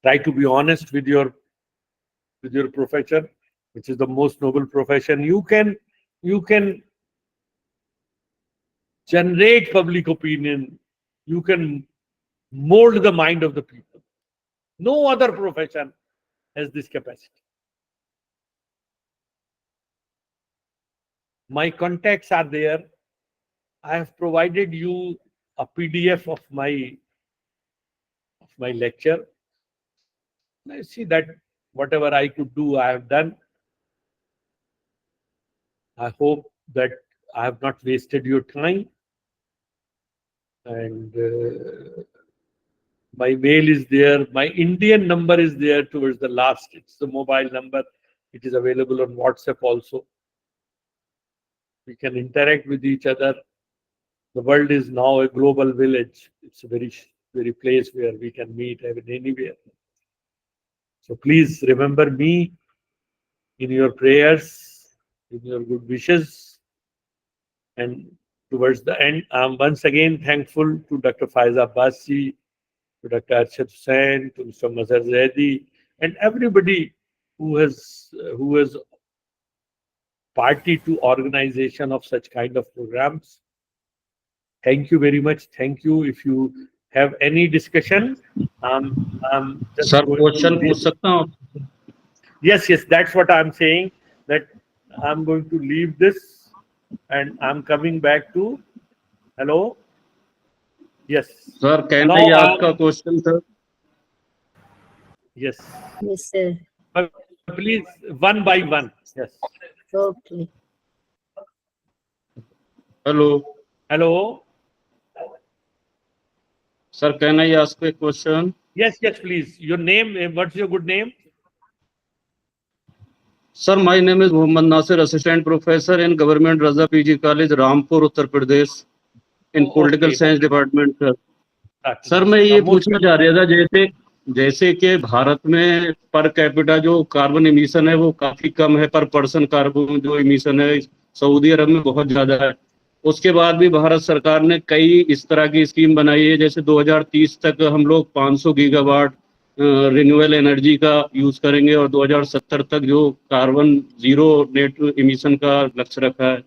Try to be honest with your profession, which is the most noble profession. You can generate public opinion. You can mold the mind of the people. No other profession has this capacity. My contacts are there. I have provided you a PDF of my lecture. I see that whatever I could do, I have done. I hope that I have not wasted your time. And my mail is there. My Indian number is there towards the last. It's the mobile number. It is available on WhatsApp also. We can interact with each other. The world is now a global village. It's a very place where we can meet anywhere. So please remember me in your prayers, in your good wishes. And towards the end, I'm once again thankful to Dr. Faiza Abbasi, to Dr. Arshad Hussain, to Mr. Mazhar Zaidi, and everybody who has party to organization of such kind of programs. Thank you very much. Thank you. If you have any discussion, I'm just sir going to question leave. पूछ सकता हूँ? Yes, that's what I'm saying. That I'm going to leave this, and I'm coming back to. Hello. Yes. Sir can Now I ask a question sir? Yes. Yes, sir. But please, one by one. Yes. Okay. Hello Hello. Sir, can I ask A question? Yes, please. Your name? What's your good name? Sir, my name is Mohammad Nasir, Assistant Professor in Government Raza PG College, Rampur, Uttar Pradesh, in Political Okay. Science Department. That's sir nice. मैं ये Most पूछना चाह रहा था, जैसे कि भारत में per capita जो कार्बन इमिशन है वो काफी कम है, पर पर्सन कार्बन जो इमिशन है सऊदी अरब में बहुत ज्यादा है। उसके बाद भी भारत सरकार ने कई इस तरह की स्कीम बनाई है, जैसे 2030 तक हम लोग 500 गीगावाट रिन्यूएबल एनर्जी का यूज करेंगे और 2070 तक जो कार्बन जीरो नेट इमिशन का लक्ष्य रखा है।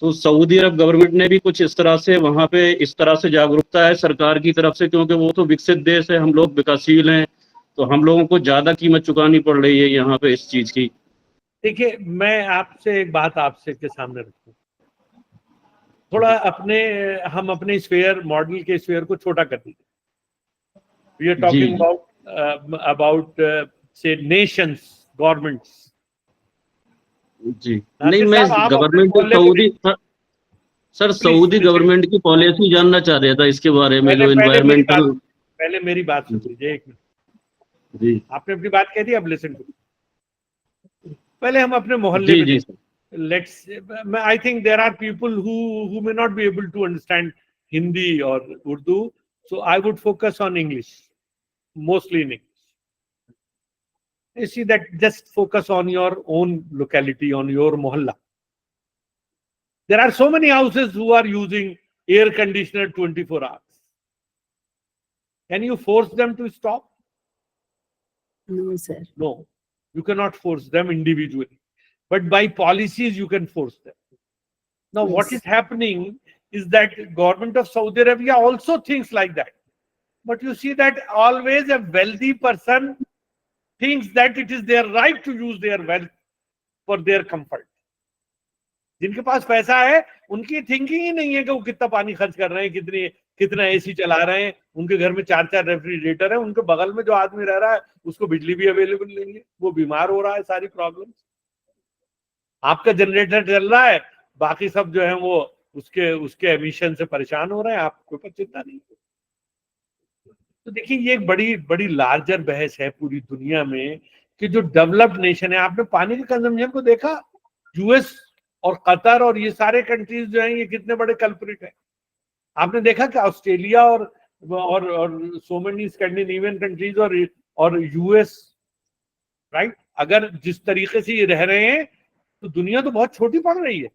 तो सऊदी अरब गवर्नमेंट ने भी कुछ इस तरह से वहां पे इस तरह से जागरूकता है सरकार की तरफ से, क्योंकि वो तो विकसित देश है, हम लोग विकासशील हैं, तो हम लोगों को ज्यादा कीमत चुकानी पड़ रही है यहाँ पे इस चीज की। देखिए, मैं आपसे एक बात आपसे के सामने रखूं, थोड़ा हम अपने स्फीयर मॉडल के स्फीयर को छोटा कर दीजिए। वी आर टॉकिंग अबाउट से नेशंस, गवर्नमेंट्स। जी नहीं, मैं government Saudi sir Saudi government की पॉलिसी जानना चाह रहा था इसके बारे में, जो एनवायरमेंटल। पहले मेरी बात सुन लीजिए एक मिनट। जी आपने अपनी बात कह दी, अब लिसन टू। पहले हम अपने मोहल्ले में, let's, I think there are people who may not be able to understand Hindi और Urdu, so I would focus on English, mostly in English. You see that, just focus on your own locality, on your mohalla. There are so many houses who are using air conditioner 24 hours. Can you force them to stop? No, sir. No, you cannot force them individually, but by policies you can force them. Now, Yes. what is happening is that government of Saudi Arabia also thinks like that. But you see that always a wealthy person thinks that it is their right to use their wealth for their comfort. जिनके पास पैसा है उनकी thinking ही नहीं है कि वो कितना पानी खर्च कर रहे हैं, कितना एसी चला रहे हैं, उनके घर में 4 रेफ्रिजरेटर है, उनके बगल में जो आदमी रह रहा है उसको बिजली भी अवेलेबल नहीं है, वो बीमार हो रहा है, सारी प्रॉब्लम्स। आपका जनरेटर चल रहा है, बाकी सब जो है वो उसके एमिशन से परेशान हो रहे हैं, आपके ऊपर चिंता नहीं। तो देखिए, ये एक बड़ी लार्जर बहस है पूरी दुनिया में कि जो डेवलप्ड नेशन है, आपने पानी के कंजम्पशन को देखा, यूएस और कतर और ये सारे कंट्रीज जो हैं ये कितने बड़े कल्प्रिट हैं। आपने देखा कि ऑस्ट्रेलिया और सो मेनी स्कैंडिनेवियन कंट्रीज और यूएस, राइट, अगर जिस तरीके से ये रह रहे हैं तो दुनिया तो बहुत छोटी पड़ रही है।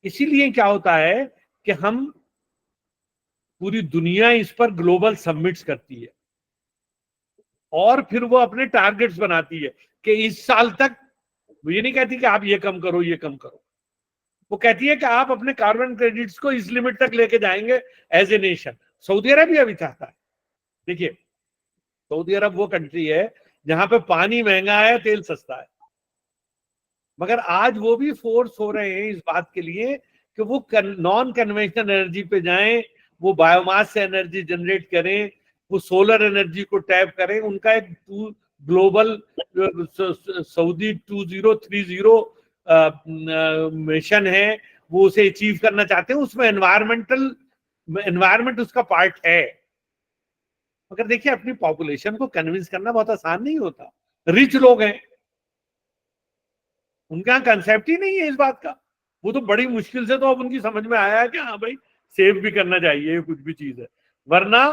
इसीलिए क्या होता है कि हम पूरी दुनिया इस पर ग्लोबल समिट्स करती है और फिर वो अपने टारगेट्स बनाती है कि इस साल तक, वो ये नहीं कहती कि आप ये कम करो, ये कम करो, वो कहती है कि आप अपने कार्बन क्रेडिट्स को इस लिमिट तक लेके जाएंगे एज ए नेशन। सऊदी अरब भी अभी चाहता है। देखिए, सऊदी अरब वो कंट्री है जहां पे पानी महंगा है, तेल सस्ता है, मगर आज वो भी फोर्स हो रहे हैं इस बात के लिए कि वो नॉन कन्वेंशनल एनर्जी पे जाएं, वो बायोमास से एनर्जी जनरेट करें, वो सोलर एनर्जी को टैप करें। उनका एक ग्लोबल सऊदी 2030 मिशन है, वो उसे अचीव करना चाहते हैं। उसमें एनवायरमेंट उसका पार्ट है। मगर देखिए, अपनी पॉपुलेशन को कन्विंस करना बहुत आसान नहीं होता। रिच लोग हैं, उनके यहाँ कंसेप्ट ही नहीं है इस बात का वो तो बड़ी मुश्किल से तो अब उनकी समझ में आया है कि हाँ भाई सेव भी करना चाहिए, कुछ भी चीज है। वरना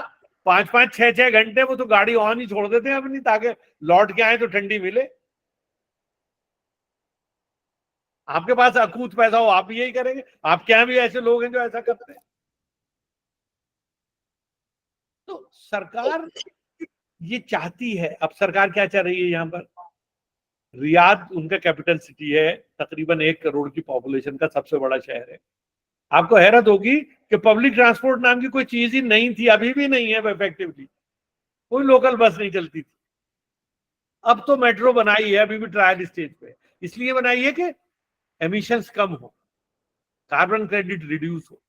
5-5, 6-6 घंटे वो तो गाड़ी ऑन ही छोड़ देते हैं अपनी, ताकि लौट के आए तो ठंडी मिले। आपके पास अकूत पैसा हो, आप भी यही करेंगे? आपके यहाँ भी ऐसे लोग हैं जो ऐसा करते हैं? तो सरकार ये चाहती है। अब सरकार क्या चाह रही है यहाँ पर? रियाद उनका कैपिटल सिटी है, तकरीबन 1 करोड़ की पॉपुलेशन का सबसे बड़ा शहर है। आपको हैरत होगी कि पब्लिक ट्रांसपोर्ट नाम की कोई चीज ही नहीं थी, अभी भी नहीं है इफेक्टिवली। कोई लोकल बस नहीं चलती थी। अब तो मेट्रो बनाई है, अभी भी ट्रायल स्टेज पे। इसलिए बनाई है कि एमिशंस कम हो, कार्बन क्रेडिट रिड्यूस हो।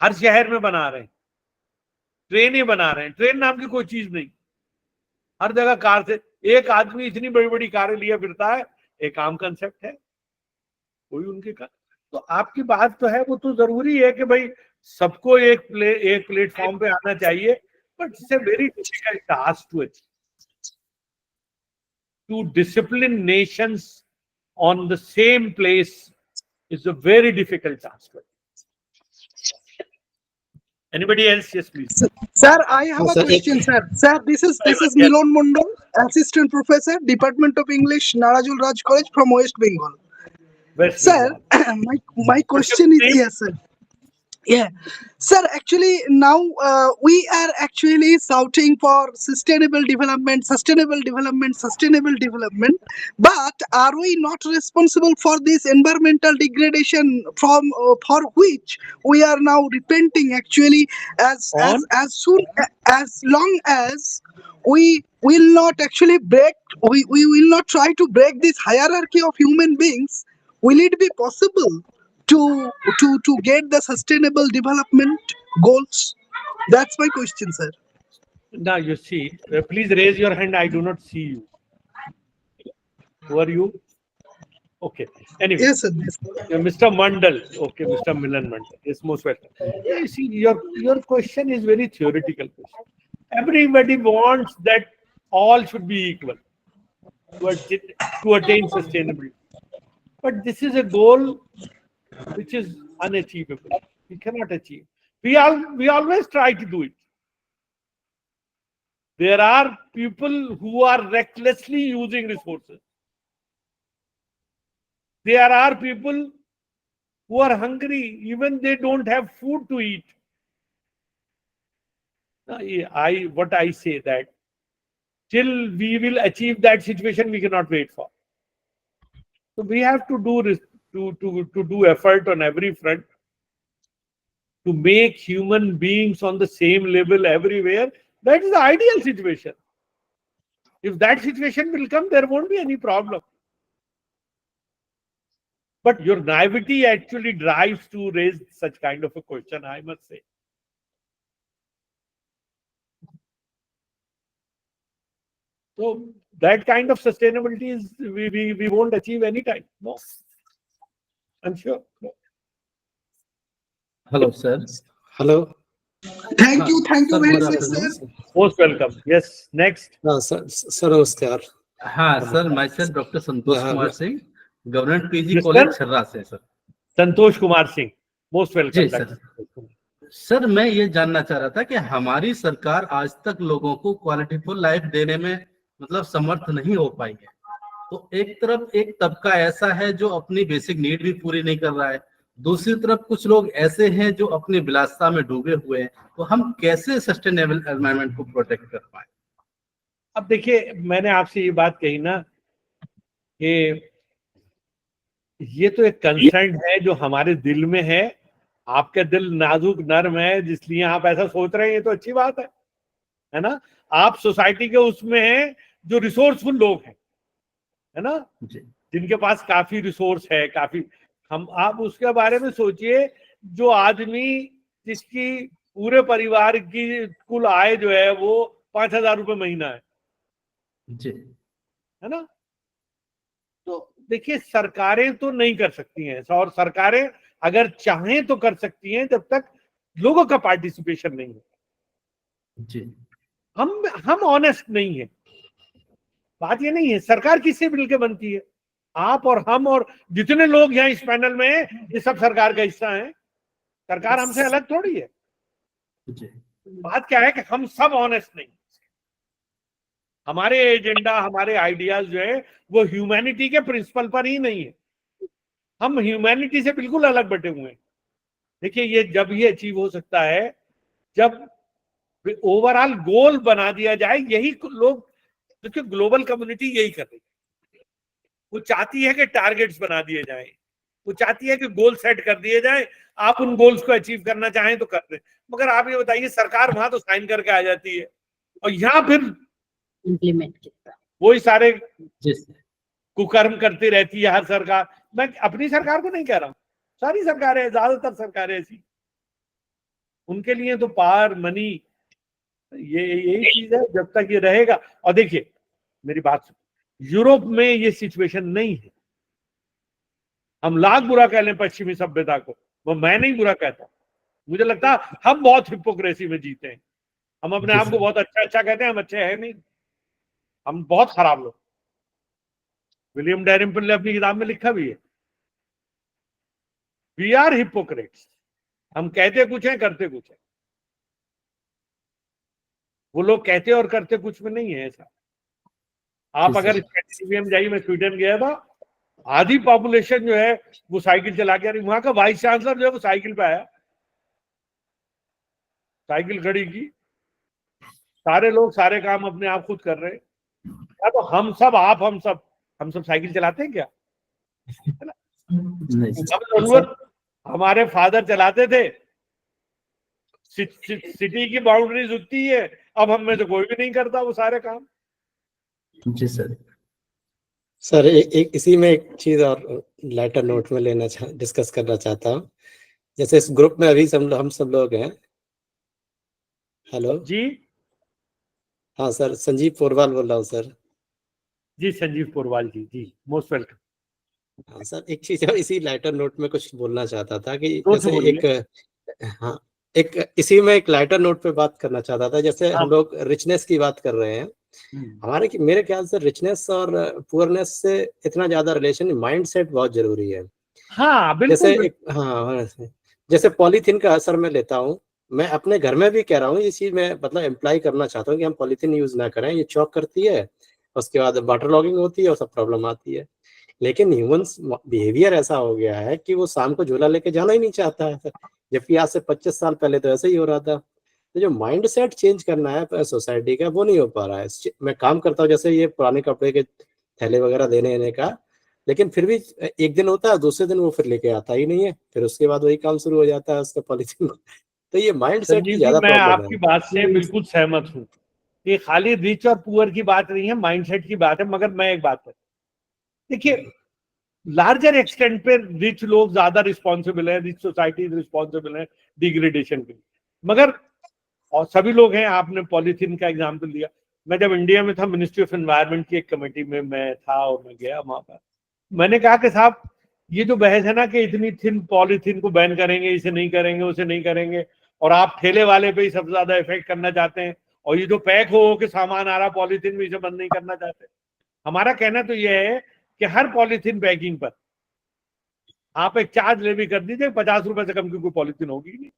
हर शहर में बना रहे हैं, ट्रेनें बना रहे हैं। ट्रेन नाम की कोई चीज नहीं, हर जगह कार से। एक आदमी इतनी बड़ी बड़ी कारें लिए फिरता है, एक आम कंसेप्ट है कोई उनके का। तो आपकी बात तो है, वो तो जरूरी है कि भाई सबको एक प्लेटफॉर्म पे आना चाहिए, but it's a very difficult task to achieve. To discipline nations on the same place is a very difficult task. Anybody else? Yes, please. Sir, I have a question, sir. Sir, this is Yes. Milon Mondol, Assistant Professor, Department of English, Narajul Raj College from West Bengal. West Sir, Bengal. my question is, yes, sir. Yeah, sir, actually now we are actually shouting for sustainable development, but are we not responsible for this environmental degradation from for which we are now repenting actually, as soon as long as we will not actually we will not try to break this hierarchy of human beings, will it be possible to get the sustainable development goals? That's my question, sir. Now you see, please raise your hand. I do not see you. Who are you? Okay. Anyway, Yes, sir. Mr. Mandal. Okay, Mr. Milan Mandal. Yes, most welcome. You see, your question is very theoretical question. Everybody wants that all should be equal to attain sustainability. But this is a goal which is unachievable. We cannot achieve. We always try to do it. There are people who are recklessly using resources. There are people who are hungry, even they don't have food to eat. What I say that till we will achieve that situation, we cannot wait for. So we have to do effort on every front to make human beings on the same level everywhere. That is the ideal situation. If that situation will come, there won't be any problem. But your naivety actually drives to raise such kind of a question, I must say. So that kind of sustainability is we won't achieve anytime. No, I'm sure. No. Hello, sir. Hello. Thank you sir, very good much, afternoon. sir. Most welcome. Yes. Next. Sir, namaskar. Sir, myself Dr. Santosh Kumar Singh, Government PG Yes, College sir. छर्रा से sir. Santosh Kumar Singh. Most welcome. जी sir. Sir मैं ये जानना चाह रहा था कि हमारी सरकार आज तक लोगों को क्वालिटीफुल लाइफ देने में मतलब समर्थ नहीं हो पाई है. तो एक तरफ एक तबका ऐसा है जो अपनी बेसिक नीड भी पूरी नहीं कर रहा है, दूसरी तरफ कुछ लोग ऐसे हैं जो अपनी विलासिता में डूबे हुए हैं. तो हम कैसे सस्टेनेबल एनवायरनमेंट को प्रोटेक्ट कर पाए? अब देखिए, मैंने आपसे ये बात कही ना कि ये तो एक कंसर्न है जो हमारे दिल में है. आपका दिल नाजुक नर्म है, जिसलिए आप ऐसा सोच रहे हैं, ये तो अच्छी बात है ना. आप सोसाइटी के उसमें हैं जो रिसोर्सफुल लोग हैं, है ना, जिनके पास काफी रिसोर्स है, काफी. आप उसके बारे में सोचिए, जो आदमी जिसकी पूरे परिवार की कुल आय जो है वो 5,000 रुपए महीना है जी, है ना. तो देखिए, सरकारें तो नहीं कर सकती हैं, और सरकारें अगर चाहें तो कर सकती हैं, जब तक लोगों का पार्टिसिपेशन नहीं है. जी, हम ऑनेस्ट नहीं है. बात ये नहीं है सरकार किससे मिलकर बनती है. आप और हम और जितने लोग यहाँ इस पैनल में हैं, ये सब सरकार का हिस्सा है। सरकार हमसे अलग थोड़ी है। बात क्या है कि हम सब ऑनेस्ट नहीं, हमारे एजेंडा, हमारे आइडियाज जो है वो ह्यूमैनिटी के प्रिंसिपल पर ही नहीं है। हम ह्यूमैनिटी से बिल्कुल अलग बटे हुए हैं। देखिए, ये जब ही अचीव हो सकता है जब ओवरऑल गोल बना दिया जाए। यही लोग, देखिए ग्लोबल कम्युनिटी यही कर रही है। वो चाहती है कि टारगेट्स बना दिए जाएं, वो चाहती है कि गोल सेट कर दिए जाएं, आप उन गोल्स को अचीव करना चाहें तो कर दें। मगर आप ये बताइए, सरकार वहां तो साइन करके आ जाती है और यहाँ फिर इम्प्लीमेंट किया। वही सारे कुकर्म करती रहती है हर सरकार। मैं अपनी सरकार को नहीं कह रहा हूं, सारी सरकारें, ज्यादातर सरकारें ऐसी, उनके लिए तो पावर मनी ये यही चीज है। जब तक ये रहेगा, और देखिए मेरी बात सुनो, यूरोप में ये सिचुएशन नहीं है। हम लाख बुरा कह लें पश्चिमी सभ्यता को, वो मैं नहीं बुरा कहता। मुझे लगता है हम बहुत हिपोक्रेसी में जीते हैं। हम अपने आप को बहुत अच्छा अच्छा कहते हैं, हम अच्छे हैं नहीं, हम बहुत खराब लोग। विलियम डैरिम्पल ने अपनी किताब में लिखा भी है, वी आर हिपोक्रेट्स। हम कहते कुछ हैं, करते कुछ है। वो लोग कहते और करते कुछ में नहीं है ऐसा। आप अगर स्कैंडिनेविया में जाइए, मैं स्वीडन गया था, आधी पॉपुलेशन जो है वो साइकिल चला के आ रही। वहां का वाइस चांसलर जो है वो साइकिल पे आया, साइकिल खड़ी की, सारे लोग सारे काम अपने आप खुद कर रहे हैं। या तो हम सब, हम सब साइकिल चलाते हैं क्या? अब जरूरत, हमारे फादर चलाते थे, सिटी की बाउंड्रीज उतनी है, अब हम में से कोई भी नहीं करता वो सारे काम। जी सर। सर एक इसी में एक चीज और लाइटर नोट में डिस्कस करना चाहता हूँ। जैसे इस ग्रुप में अभी हम सब लोग हैं। हेलो जी, हाँ सर, संजीव पोरवाल बोल रहा हूँ सर। जी संजीव पोरवाल जी, जी मोस्ट वेलकम। हाँ सर, एक चीज और इसी लाइटर नोट में कुछ बोलना चाहता था कि तो जैसे एक, हाँ, एक इसी में एक लाइटर नोट पे बात करना चाहता था। जैसे हम लोग रिचनेस की बात कर रहे हैं, हमारे मेरे ख्याल से रिचनेस और पुअरनेस से इतना ज्यादा रिलेशन, माइंडसेट बहुत जरूरी है। हाँ बिल्कुल। जैसे एक, हाँ, जैसे पॉलीथीन का असर मैं लेता हूँ, मैं अपने घर में भी कह रहा हूँ, ये चीज मैं मतलब एम्प्लाई करना चाहता हूँ कि हम पॉलीथीन यूज ना करें। ये चॉक करती है, उसके बाद वाटर लॉगिंग होती है और सब प्रॉब्लम आती है। लेकिन ह्यूमंस बिहेवियर ऐसा हो गया है कि वो शाम को झोला लेके जाना ही नहीं चाहता है, जबकि आज से 25 साल पहले तो ऐसे ही हो रहा था। तो जो माइंड सेट चेंज करना है सोसाइटी का, वो नहीं हो पा रहा है। मैं काम करता हूँ जैसे ये पुराने कपड़े के थैले वगैरह देने का, लेकिन फिर भी एक दिन होता है, दूसरे दिन वो फिर लेके आता ही नहीं है, फिर उसके बाद वही काम शुरू हो जाता है उसका पॉलिथीन। तो ये माइंड सेट की संजीव जी, ज्यादा मैं प्रॉब्लम आपकी है। बात से बिल्कुल सहमत हूँ। ये खाली रिच और पुअर की बात नहीं है, माइंडसेट की बात है। मगर मैं एक बात है, देखिए लार्जर एक्सटेंट पे रिच लोग ज्यादा रिस्पॉन्सिबल है, रिच सोसाइटी रिस्पॉन्सिबल है डिग्रेडेशन के लिए। मगर और सभी लोग हैं, आपने पॉलीथीन का एग्जाम्पल दिया। मैं जब इंडिया में था, मिनिस्ट्री ऑफ एनवायरनमेंट की एक कमेटी में मैं था और मैं गया वहां पर। मैंने कहा कि साहब, ये जो बहस है ना कि इतनी थिन पॉलीथीन को बैन करेंगे, इसे नहीं करेंगे, उसे नहीं करेंगे, और आप ठेले वाले पे ही सबसे ज्यादा इफेक्ट करना चाहते हैं, और ये जो पैक हो के सामान आ रहा पॉलीथीन में, इसे बंद नहीं करना चाहते। हमारा कहना तो यह है कि हर पॉलीथीन पैकिंग पर आप एक चार्ज लेवी कर दीजिए, 50 रुपए से कम की कोई पॉलीथीन होगी नहीं।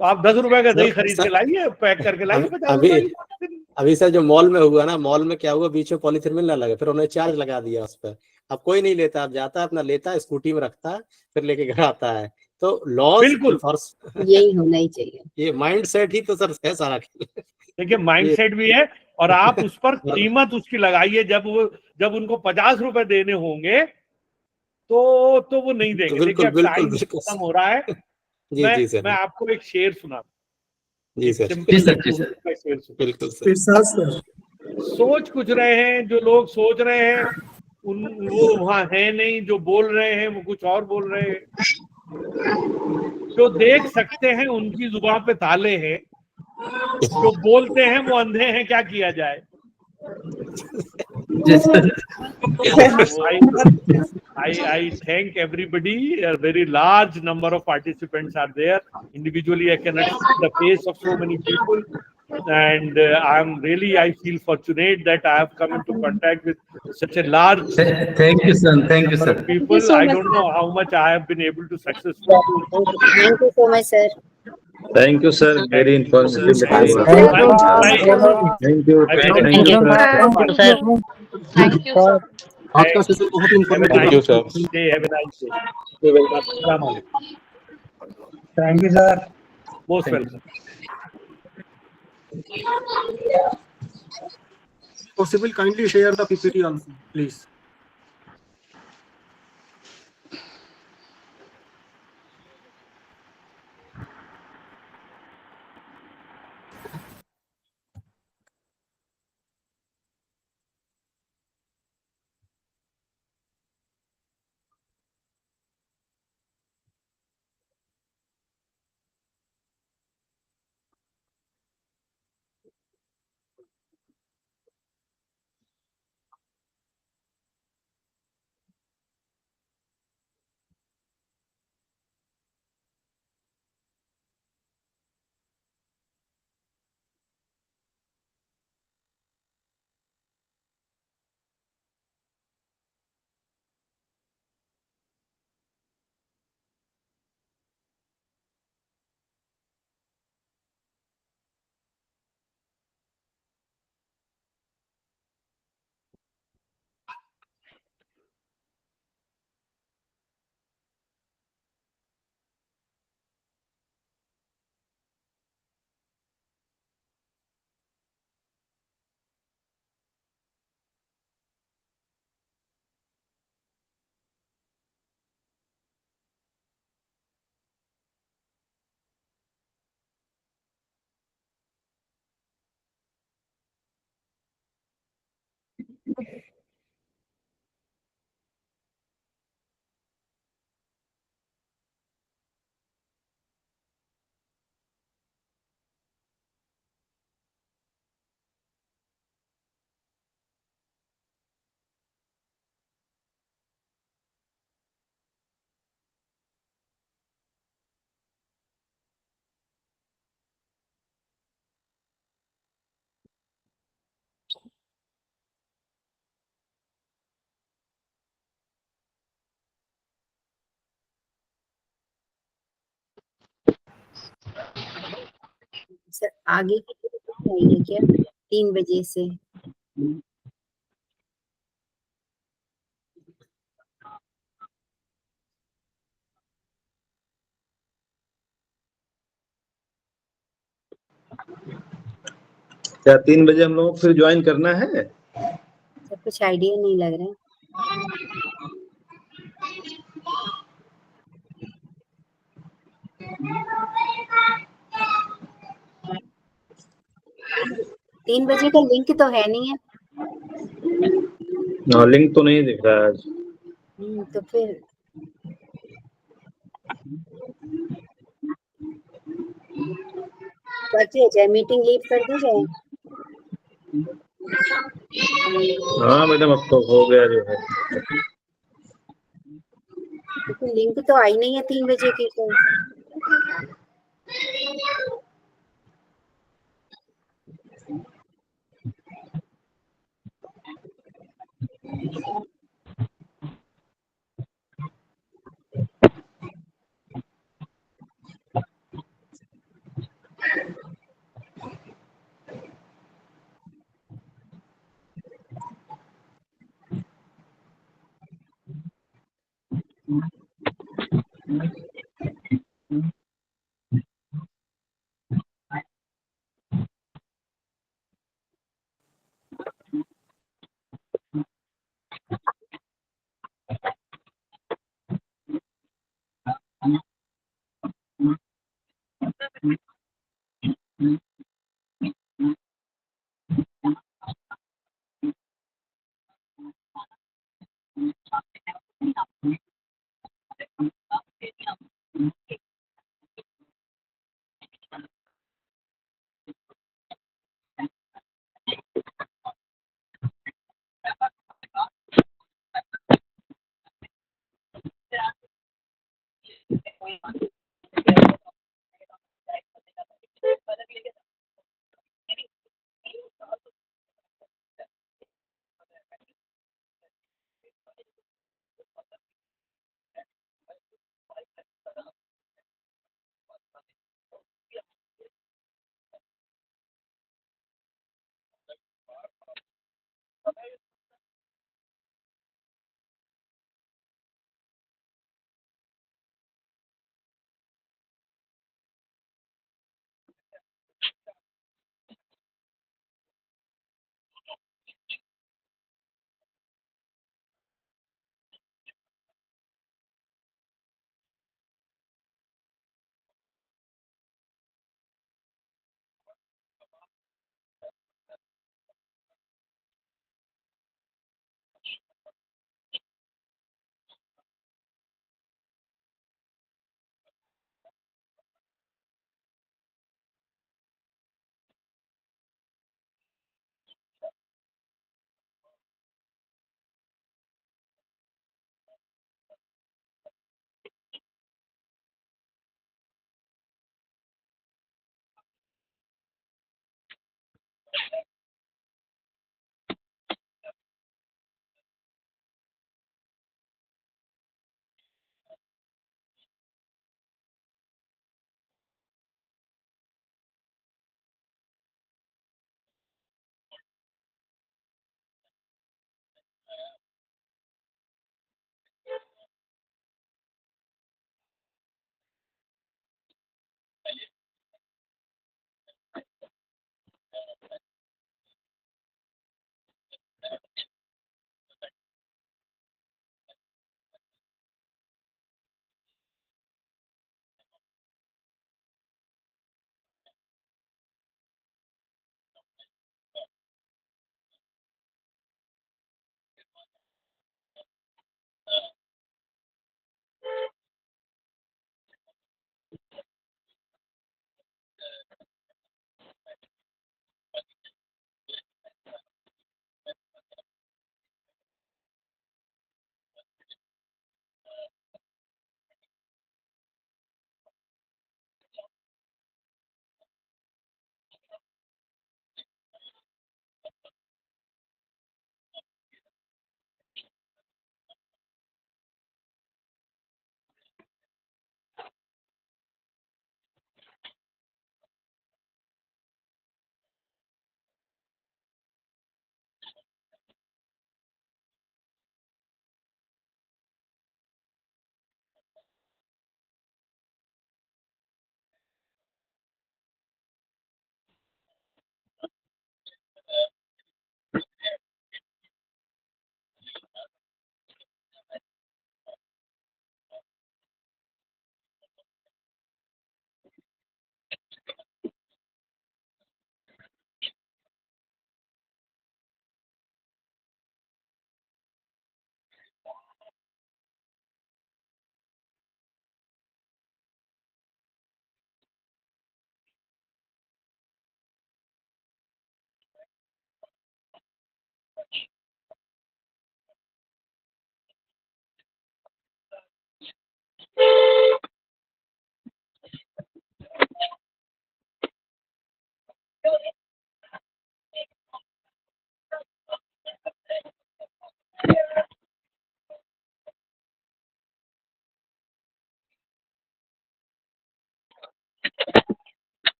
तो आप 10 रुपए का दही खरीद के लाइए, पैक करके लाइए 50 रुपए की। अभी सर जो मॉल में हुआ ना, मॉल में क्या हुआ, बीच में पॉलीथीन मिलने लगा, फिर उन्होंने चार्ज लगा दिया उस पर। अब कोई नहीं लेता, अब जाता है अपना लेता है, स्कूटी में रखता है, फिर लेके घर आता है। तो लॉज बिल्कुल यही होना ही चाहिए। ये माइंड सेट ही तो सर है सारा। देखिए माइंडसेट भी है, और आप उस पर कीमत उसकी लगाइए। जब उनको 50 रुपए देने होंगे तो वो नहीं देंगे। देखिए अब टाइम खत्म हो रहा है। जी जी सर, मैं आपको एक शेर सुना, जी एक सर, सिंपल शेर सुना। बिल्कुल सर। सोच कुछ रहे हैं जो लोग सोच रहे हैं, वो वहां है नहीं। जो बोल रहे हैं वो कुछ और बोल रहे हैं। जो देख सकते हैं उनकी जुबान पे ताले हैं, जो बोलते हैं वो अंधे हैं, क्या किया जाए। I thank everybody. A very large number of participants are there. Individually, I cannot see the face of so many people. and I feel fortunate that I have come into contact with such a large Thank you, sir. Thank you, number sir. of people. so I much, don't sir. know how much I have been able to successfully do. Thank you so much, sir. Thank you, sir. Very informative. Thank you, I, sir. Thank you. I Thank thank you, you sir. very much. Thank you, sir. आज का session बहुत Have a Thank nice you, sir. day. Have a nice day. Assalamu alaikum. Thank you, sir. Most Thank you. welcome. Possible, kindly share the PPT also, please. Sir आगे की चाहिए क्या 3 बजे से? क्या 3 बजे हम लोग फिर ज्वाइन करना है? सर कुछ आइडिया नहीं लग रहा है। तीन बजे का लिंक तो है नहीं है। लिंक तो नहीं दिख रहा है आज। तो फिर करते जाए, मीटिंग लीव कर दी जाए। हाँ मैडम, अब तो हो गया जो है। क्योंकि लिंक तो आई नहीं है 3 बजे की कोई।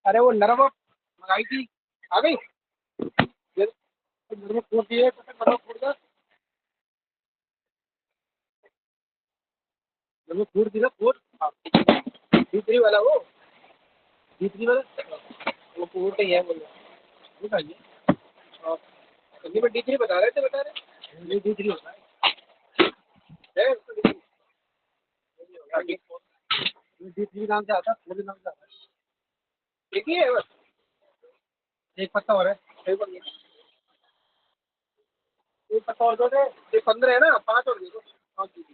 अरे वो नरम मंगाई थी, आ गई। नरम फोड़ दिए, नरम फोड़ दो, नरम फोड़ दिया, फोड़। D3 वाला वो, D3 वाला वो फोड़ ही है, बोल रहा बताइए। और हिंदी में D3 बता रहे थे, बता रहे ये D3 होता है उसका D3 नाम से आता है, फोड़ नाम से आता है। एक ही है बस, एक पत्ता और है, सही बोल गया। एक पत्ता और दो दे, ये 15 है ना, 5 और दे दो, 5 दे दो।